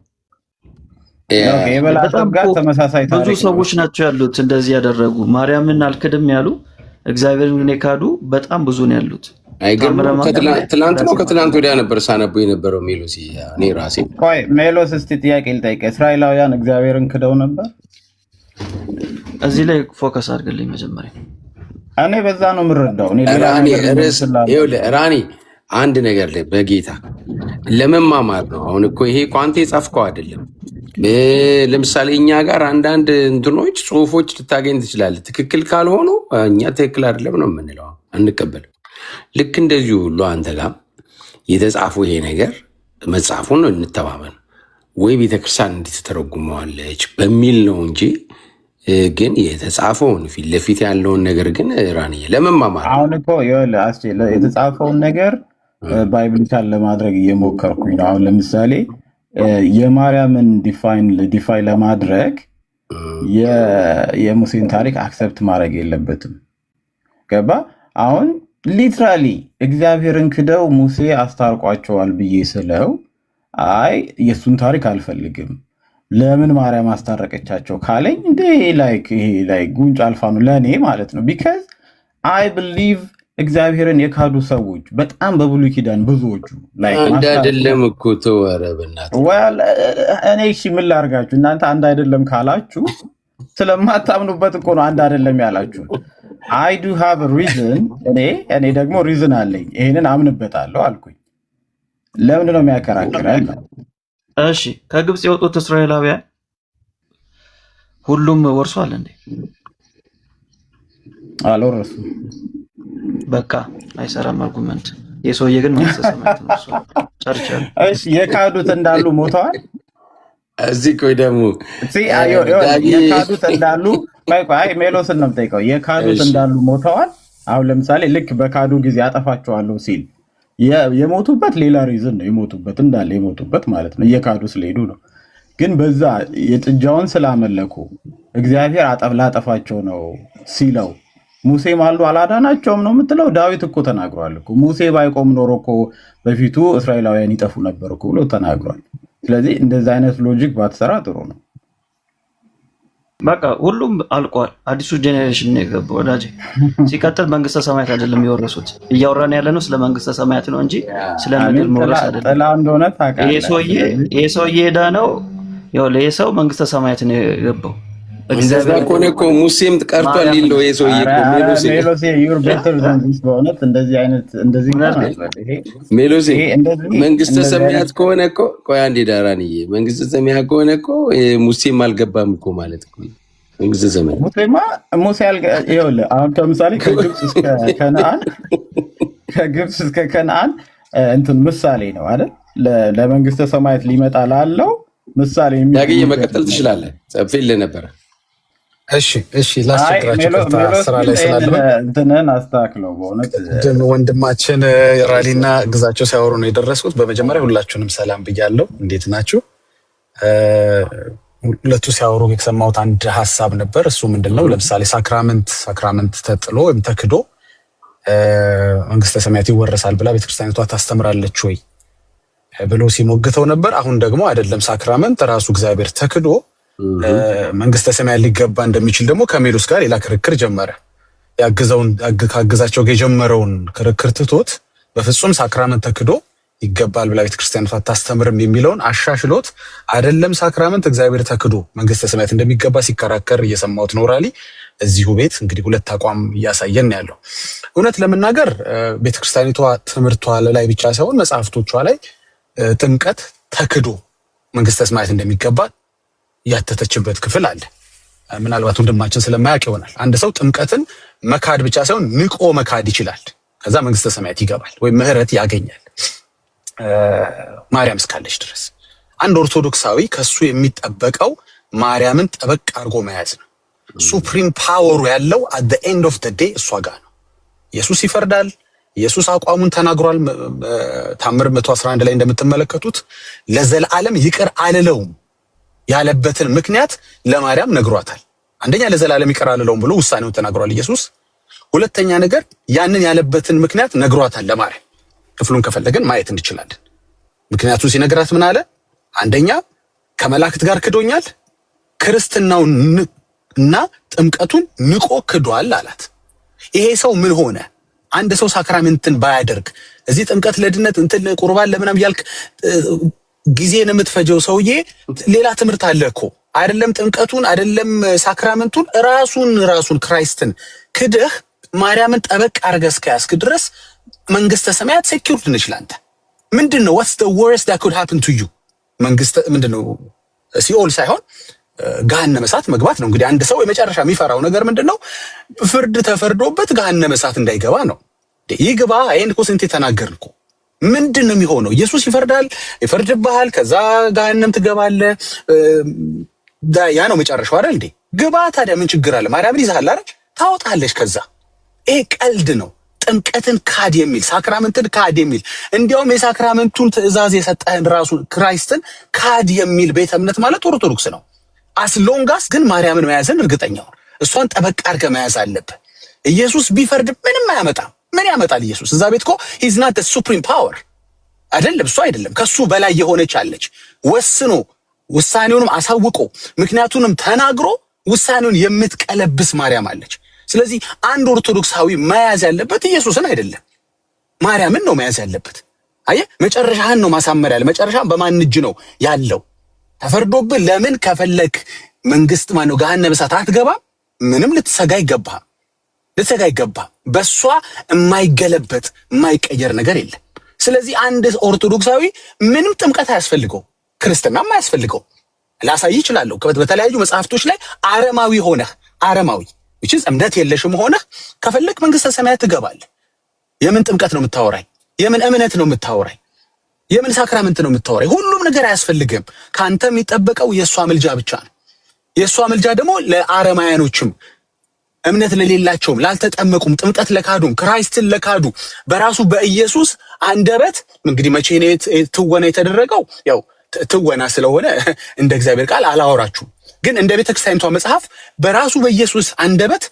Speaker 3: በላሰብ ጋር ተመሳሳይ ታሪክ
Speaker 4: ብዙ ሰዎች ናቸው ያሉት እንደዚህ ያደረጉ ማርያምን አልክድም ያሉ እግዚአብሔርን የካዱ በጣም ብዙ ነው ያሉት።
Speaker 2: ትላንት ነው ከትላንት ወዲያ ነበር ሳነቡ የነበረው ሜሎስ። እኔ ራሴ
Speaker 3: ቆይ ሜሎስ እስቲ ጥያቄ ልጠይቅህ። እስራኤላውያን እግዚአብሔርን ክደው ነበር?
Speaker 4: እዚህ ላይ ፎከስ አድርግልኝ መጀመሪያ።
Speaker 3: እኔ በዛ ነው የምረዳው።
Speaker 2: ራኒ አንድ ነገር ላይ በጌታ ለመማማር ነው። አሁን እኮ ይሄ ቋንቴ ጻፍከው አይደለም። ለምሳሌ እኛ ጋር አንዳንድ እንትኖች ጽሁፎች ልታገኝ ትችላለህ። ትክክል ካልሆኑ እኛ ትክክል አይደለም ነው የምንለው፣ አንቀበልም። ልክ እንደዚሁ ሁሉ አንተ ጋር የተጻፈው ይሄ ነገር መጽሐፉን እንተማመን ወይ ቤተክርስቲያን እንድትተረጉመዋለች በሚል ነው እንጂ ግን የተጻፈውን ፊት ለፊት ያለውን ነገር ግን ራንዬ ለመማማር
Speaker 3: አሁን እኮ የተጻፈውን ነገር ባይብሊካል ለማድረግ እየሞከርኩኝ ነው። አሁን ለምሳሌ የማርያምን ዲፋይ ለማድረግ የሙሴን ታሪክ አክሰፕት ማድረግ የለበትም። ገባ? አሁን ሊትራሊ እግዚአብሔርን ክደው ሙሴ አስታርቋቸዋል ብዬ ስለው አይ የእሱን ታሪክ አልፈልግም ለምን ማርያም አስታረቀቻቸው ካለኝ እንደ ይሄ ጉንጭ አልፋ ነው ለእኔ ማለት ነው። ቢካዝ አይ ብሊቭ እግዚአብሔርን የካዱ ሰዎች በጣም በብሉይ ኪዳን ብዙዎቹ
Speaker 2: አንድ አይደለም እኮ ተወረ በእናትህ።
Speaker 3: እኔ እሺ ምን ላድርጋችሁ እናንተ አንድ አይደለም ካላችሁ ስለማታምኑበት እኮ ነው አንድ አይደለም ያላችሁ። አይ ዱ ሃቭ ሪዝን እኔ ደግሞ ሪዝን አለኝ ይሄንን አምንበታለሁ አልኩኝ። ለምንድን ነው የሚያከራክረን?
Speaker 4: እሺ ከግብፅ የወጡት እስራኤላውያን ሁሉም ወርሷል እንዴ?
Speaker 3: አልወረሱም።
Speaker 4: በቃ አይሰራም አርጉመንት። የሰውዬ ግን መንግስተ ሰማያት ነው እሱ ጨርቻለሁ።
Speaker 3: እሺ የካዱት እንዳሉ ሞተዋል።
Speaker 2: እዚህ ቆይ ደግሞ
Speaker 3: የካዱት እንዳሉ ቆይ ሜሎስን ነው የምጠይቀው። የካዱት እንዳሉ ሞተዋል። አሁን ለምሳሌ ልክ በካዱ ጊዜ አጠፋቸዋለሁ ሲል የሞቱበት ሌላ ሪዝን ነው የሞቱበት እንዳለ የሞቱበት ማለት ነው እየካዱ ስለሄዱ ነው። ግን በዛ የጥጃውን ስላመለኩ እግዚአብሔር ላጠፋቸው ነው ሲለው ሙሴ ማሉ አላዳናቸውም ነው የምትለው? ዳዊት እኮ ተናግሯል እኮ ሙሴ ባይቆም ኖሮ እኮ በፊቱ እስራኤላውያን ይጠፉ ነበር እኮ ብሎ ተናግሯል። ስለዚህ እንደዚህ አይነት ሎጂክ ባትሰራ ጥሩ ነው።
Speaker 4: በቃ ሁሉም አልቋል። አዲሱ ጄኔሬሽን ነው የገባው ወዳጄ። ሲቀጥል መንግስተ ሰማያት አይደለም የወረሱት። እያወራን ያለ ነው ስለ መንግስተ ሰማያት ነው እንጂ ስለ ምድር መውረስ አይደለም።
Speaker 3: ጥላ እንደሆነ ታውቃለህ።
Speaker 4: ይሄ ሰውዬ ሄዳ ነው ያው ለሰው መንግስተ ሰማያት ነው የገባው።
Speaker 2: እንደዛ ከሆነ እኮ ሙሴም ቀርቷል ሊለው ይሄ ሰውዬ እኮ
Speaker 3: ሜሎሴ ዩር ቤተር ዘን ዲስ በእውነት እንደዚህ አይነት እንደዚህ
Speaker 2: ሜሎሴ መንግስተ ሰማያት ከሆነ እኮ ቆይ አንዴ ዳራንዬ መንግስተ ሰማያት ከሆነ እኮ ሙሴም አልገባም እኮ ማለት እኮ ንጉሥ ዘመን
Speaker 3: ሙሴማ ሙሴ ይኸውልህ አሁን ከምሳሌ ከግብፅ እስከ ከነአን እንትን ምሳሌ ነው አይደል? ለመንግስተ ሰማያት ሊመጣ ላለው ምሳሌ
Speaker 2: ያገኘ መቀጠል ትችላለህ። ጽፌልህ ነበረ።
Speaker 10: እሺ ላስቸግራችሁ ስራ ላይ ስላለ
Speaker 3: እንትንን አስተካክለው። በእውነት
Speaker 10: ወንድማችን ራሊና ግዛቸው ሲያወሩ ነው የደረስኩት። በመጀመሪያ ሁላችሁንም ሰላም ብያለሁ። እንዴት ናችሁ? ሁለቱ ሲያወሩ የሰማሁት አንድ ሀሳብ ነበር። እሱ ምንድነው? ለምሳሌ ሳክራመንት ተጥሎ ወይም ተክዶ መንግስተ ሰማያት ይወረሳል ብላ ቤተክርስቲያኒቷ ታስተምራለች ወይ ብሎ ሲሞግተው ነበር። አሁን ደግሞ አይደለም ሳክራመንት ራሱ እግዚአብሔር ተክዶ መንግስተ ሰማያት ሊገባ እንደሚችል ደግሞ ከሜሎስ ጋር ሌላ ክርክር ጀመረ። ካገዛቸው ጋር የጀመረውን ክርክር ትቶት በፍጹም ሳክራመንት ተክዶ ይገባል ብላ ቤተክርስቲያኒቷ አታስተምርም የሚለውን አሻሽሎት አይደለም ሳክራመንት እግዚአብሔር ተክዶ መንግስተ ሰማያት እንደሚገባ ሲከራከር እየሰማሁት ነው። ራሊ እዚሁ ቤት እንግዲህ ሁለት አቋም እያሳየን ያለው። እውነት ለመናገር ቤተክርስቲያኒቷ ትምህርቷ ላይ ብቻ ሳይሆን መጽሐፍቶቿ ላይ ጥምቀት ተክዶ መንግስተ ሰማያት እንደሚገባ ያተተችበት ክፍል አለ። ምናልባት ወንድማችን ስለማያውቅ ይሆናል። አንድ ሰው ጥምቀትን መካድ ብቻ ሳይሆን ንቆ መካድ ይችላል። ከዛ መንግስተ ሰማያት ይገባል ወይም ምህረት ያገኛል ማርያም እስካለች ድረስ። አንድ ኦርቶዶክሳዊ ከሱ የሚጠበቀው ማርያምን ጠበቅ አድርጎ መያዝ ነው። ሱፕሪም ፓወሩ ያለው at the end of the day እሷ ጋር ነው። ኢየሱስ ይፈርዳል። ኢየሱስ አቋሙን ተናግሯል። ታምር 111 ላይ እንደምትመለከቱት ለዘላለም ይቅር አልለውም ያለበትን ምክንያት ለማርያም ነግሯታል። አንደኛ ለዘላለም ይቅር አልለውም ብሎ ውሳኔውን ተናግሯል ኢየሱስ። ሁለተኛ ነገር ያንን ያለበትን ምክንያት ነግሯታል ለማርያም። ክፍሉን ከፈለገን ማየት እንችላለን። ምክንያቱም ሲነግራት ምን አለ? አንደኛ ከመላእክት ጋር ክዶኛል፣ ክርስትናውን እና ጥምቀቱን ንቆ ክዷል አላት። ይሄ ሰው ምን ሆነ? አንድ ሰው ሳክራሜንትን ባያደርግ እዚህ ጥምቀት ለድነት እንትን ቁርባን ለምናም ያልክ ጊዜን የምትፈጀው ሰውዬ ሌላ ትምህርት አለ እኮ አይደለም? ጥምቀቱን አይደለም ሳክራመንቱን ራሱን ክራይስትን ክደህ ማርያምን ጠበቅ አድርገህ እስከያዝክ ድረስ መንግስተ ሰማያት ሴኪውርድ ነች ላንተ። ምንድነው what's the worst that could happen to you? መንግስተ ምንድነው? ሲኦል ሳይሆን ገሃነመ እሳት መግባት ነው። እንግዲህ አንድ ሰው የመጨረሻ የሚፈራው ነገር ምንድነው? ፍርድ ተፈርዶበት ገሃነመ እሳት እንዳይገባ ነው። ይግባ። ይሄን እኮ ስንቴ ተናገርን እኮ። ምንድነው የሚሆነው? ኢየሱስ ይፈርድብሃል፣ ከዛ ገሃነም ትገባለህ። ያ ነው መጨረሻው አይደል እንዴ? ግባ። ታዲያ ምን ችግር አለ? ማርያምን ይዛሃል አይደል? ታወጣለች ከዛ። ይሄ ቀልድ ነው። ጥምቀትን ካድ የሚል ሳክራመንትን ካድ የሚል እንዲያውም የሳክራመንቱን ትእዛዝ የሰጠህን ራሱ ክራይስትን ካድ የሚል ቤተ እምነት ማለት ኦርቶዶክስ ነው። አስሎንጋስ ግን ማርያምን መያዝን እርግጠኛው እሷን ጠበቅ አድርገህ መያዝ አለብህ። ኢየሱስ ቢፈርድ ምንም አያመጣም። ምን ያመጣል ኢየሱስ? እዛ ቤት እኮ he's not the supreme power አይደለም። እሱ አይደለም፣ ከሱ በላይ የሆነች አለች። ወስኖ ውሳኔውንም አሳውቆ ምክንያቱንም ተናግሮ ውሳኔውን የምትቀለብስ ማርያም አለች። ስለዚህ አንድ ኦርቶዶክሳዊ መያዝ ያለበት ኢየሱስን አይደለም ማርያምን ነው መያዝ ያለበት። አየህ፣ መጨረሻህን ነው ማሳመር ያለ። መጨረሻህን በማን እጅ ነው ያለው? ተፈርዶብህ ለምን ከፈለክ መንግስት ማነው ገሃነመ እሳት አትገባም? ምንም ልትሰጋ አይገባህም። በሷ የማይገለበጥ የማይቀየር ነገር የለም። ስለዚህ አንድ ኦርቶዶክሳዊ ምንም ጥምቀት አያስፈልገው፣ ክርስትናም አያስፈልገው። ላሳይ ይችላለሁ። በተለያዩ መጽሐፍቶች ላይ አረማዊ which is እምነት የለሽም ሆነህ ከፈለክ መንግስተ ሰማያት ትገባለህ። የምን ጥምቀት ነው የምታወራኝ? የምን እምነት ነው የምታወራኝ? የምን ሳክራመንት ነው የምታወራኝ? ሁሉም ነገር አያስፈልግም። ካንተ የሚጠበቀው የሷ ምልጃ ብቻ ነው። የሷ ምልጃ ደግሞ ለአረማውያኖችም እምነት ለሌላቸውም ላልተጠመቁም ጥምቀት ለካዱም ክራይስትን ለካዱ በራሱ በኢየሱስ አንደበት እንግዲህ መቼ ነው ትወና የተደረገው? ያው ትወና ስለሆነ እንደ እግዚአብሔር ቃል አላወራችሁም፣ ግን እንደ ቤተክርስቲያኒቷ መጽሐፍ በራሱ በኢየሱስ አንደበት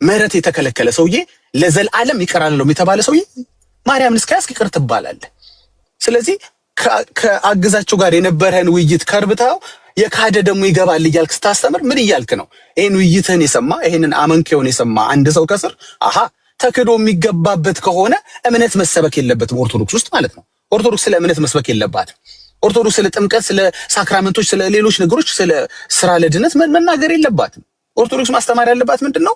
Speaker 10: ምህረት የተከለከለ ሰውዬ ለዘላለም ይቅር አልለውም የተባለ ሰውዬ ማርያምን እስከያዝክ ይቅር ትባላለህ። ስለዚህ ከአገዛቸው ጋር የነበረን ውይይት ከርብታው የካደ ደግሞ ይገባል እያልክ ስታስተምር ምን እያልክ ነው? ይሄን ውይይትህን የሰማ ይሄንን አመንከውን የሰማ አንድ ሰው ከስር ተክዶ የሚገባበት ከሆነ እምነት መሰበክ የለበትም ኦርቶዶክስ ውስጥ ማለት ነው። ኦርቶዶክስ ስለ እምነት መስበክ የለባትም። ኦርቶዶክስ ስለ ጥምቀት፣ ስለ ሳክራመንቶች፣ ስለ ሌሎች ነገሮች፣ ስለ ስራ ለድነት መናገር የለባትም። ኦርቶዶክስ ማስተማር ያለባት ምንድነው?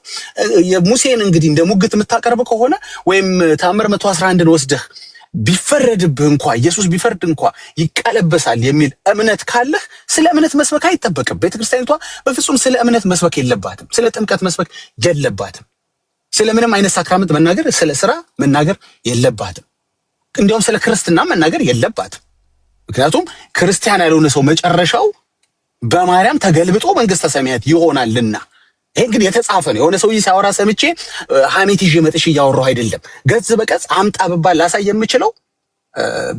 Speaker 10: የሙሴን እንግዲህ እንደ ሙግት የምታቀርብ ከሆነ ወይም ታምር 111ን ወስደህ ቢፈረድብህ እንኳ ኢየሱስ ቢፈርድ እንኳ ይቀለበሳል የሚል እምነት ካለህ ስለ እምነት መስበክ አይጠበቅም። ቤተክርስቲያኒቷ በፍጹም ስለ እምነት መስበክ የለባትም። ስለ ጥምቀት መስበክ የለባትም። ስለ ምንም አይነት ሳክራመንት መናገር፣ ስለ ስራ መናገር የለባትም። እንዲያውም ስለ ክርስትና መናገር የለባትም። ምክንያቱም ክርስቲያን ያልሆነ ሰው መጨረሻው በማርያም ተገልብጦ መንግስተ ሰማያት ይሆናልና። ይሄ ግን የተጻፈ ነው። የሆነ ሰውዬ ሲያወራ ሰምቼ ሐሜት ይዤ መጥቼ እያወራሁ አይደለም። ገጽ በገጽ አምጣ ብባል ላሳይ የምችለው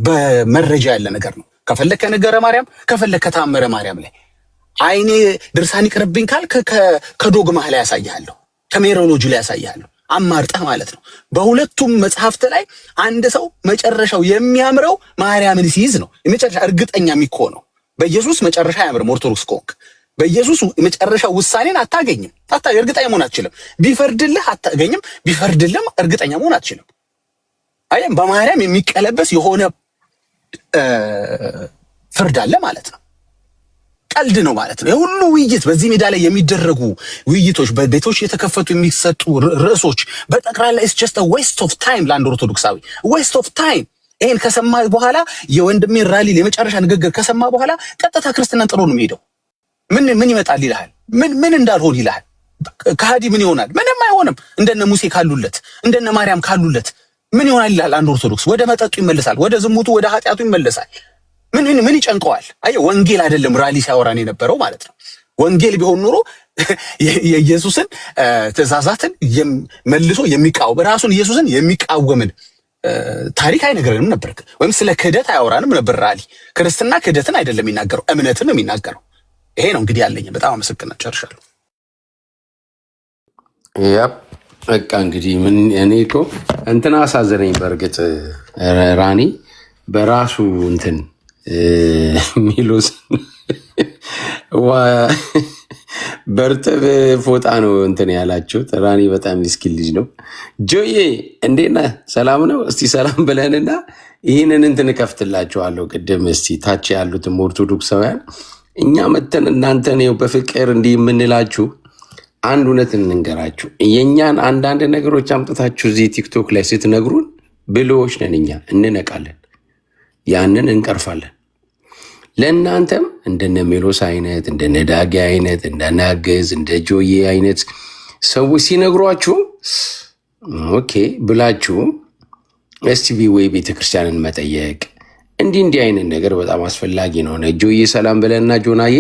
Speaker 10: በመረጃ ያለ ነገር ነው። ከፈለክ ከነገረ ማርያም፣ ከፈለክ ከታምረ ማርያም ላይ አይኔ ድርሳን ይቅርብኝ ካልክ ከዶግማህ ላይ ያሳያለሁ፣ ከሜሮሎጂ ላይ ያሳያለሁ። አማርጠህ ማለት ነው። በሁለቱም መጽሐፍት ላይ አንድ ሰው መጨረሻው የሚያምረው ማርያምን ሲይዝ ነው። የመጨረሻ እርግጠኛ የሚሆነው በኢየሱስ መጨረሻ አያምርም። ኦርቶዶክስ ኮንክ በኢየሱስ መጨረሻ ውሳኔን አታገኝም። እርግጠኛ መሆን አትችልም። ቢፈርድልህ አታገኝም። ቢፈርድልህም እርግጠኛ መሆን አትችልም። አየም በማርያም የሚቀለበስ የሆነ ፍርድ አለ ማለት ነው። ቀልድ ነው ማለት ነው። የሁሉ ውይይት በዚህ ሜዳ ላይ የሚደረጉ ውይይቶች፣ በቤቶች የተከፈቱ የሚሰጡ ርዕሶች በጠቅላላ ኢትስ ጀስት አ ዌስት ኦፍ ታይም ለአንድ ኦርቶዶክሳዊ ዌስት ኦፍ ታይም። ይሄን ከሰማ በኋላ የወንድሜ ራሊል የመጨረሻ ንግግር ከሰማ በኋላ ቀጥታ ክርስትናን ጥሎ ነው የሚሄደው። ምን ይመጣል ይልሃል። ምን እንዳልሆን ይልሃል። ከሃዲ ምን ይሆናል? ምንም አይሆንም። እንደነ ሙሴ ካሉለት እንደነ ማርያም ካሉለት ምን ይሆናል ይልሃል። አንድ ኦርቶዶክስ ወደ መጠጡ ይመለሳል፣ ወደ ዝሙቱ፣ ወደ ኃጢአቱ ይመለሳል። ምን ይጨንቀዋል? አየህ ወንጌል አይደለም ራሊ ሲያወራን የነበረው ማለት ነው። ወንጌል ቢሆን ኑሮ የኢየሱስን ትእዛዛትን መልሶ የሚቃወም ራሱን ኢየሱስን የሚቃወምን ታሪክ አይነግረንም ነበር፣ ወይም ስለ ክህደት አያወራንም ነበር። ራሊ ክርስትና ክህደትን አይደለም የሚናገረው፣ እምነትን ነው የሚናገረው። ይሄ ነው እንግዲህ ያለኝ። በጣም አመሰግናለሁ። ጨርሻለሁ።
Speaker 2: ያ በቃ እንግዲህ ምን እኔ እኮ እንትና አሳዘነኝ። በእርግጥ ራኒ በራሱ እንትን ሚሎስ በርጥብ ፎጣ ነው እንትን ያላችሁት። ራኒ በጣም ምስኪን ልጅ ነው። ጆዬ እንዴት ነህ? ሰላም ነው? እስቲ ሰላም ብለንና ይህንን እንትን እከፍትላችኋለሁ። ቅድም እስቲ ታች ያሉትም ኦርቶዶክሳውያን እኛ መተን እናንተን ይኸው በፍቅር እንዲህ የምንላችሁ አንድ እውነት እንንገራችሁ። የእኛን አንዳንድ ነገሮች አምጥታችሁ እዚህ ቲክቶክ ላይ ስትነግሩን ብልዎች ነን፣ እኛ እንነቃለን፣ ያንን እንቀርፋለን። ለእናንተም እንደነ ሜሎስ አይነት እንደነ ዳጊ አይነት እንደነ አገዝ እንደ ጆዬ አይነት ሰዎች ሲነግሯችሁ ኦኬ ብላችሁ እስቲ ወይ ቤተክርስቲያንን መጠየቅ እንዲህ አይነት ነገር በጣም አስፈላጊ ነው። ጆዬ ሰላም ብለንና ጆናዬ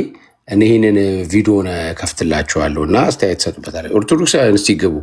Speaker 2: እኔ ይህንን ቪዲዮን ከፍትላችኋለሁ እና አስተያየት ሰጡበታል። ኦርቶዶክሳውያን እስቲ ግቡ።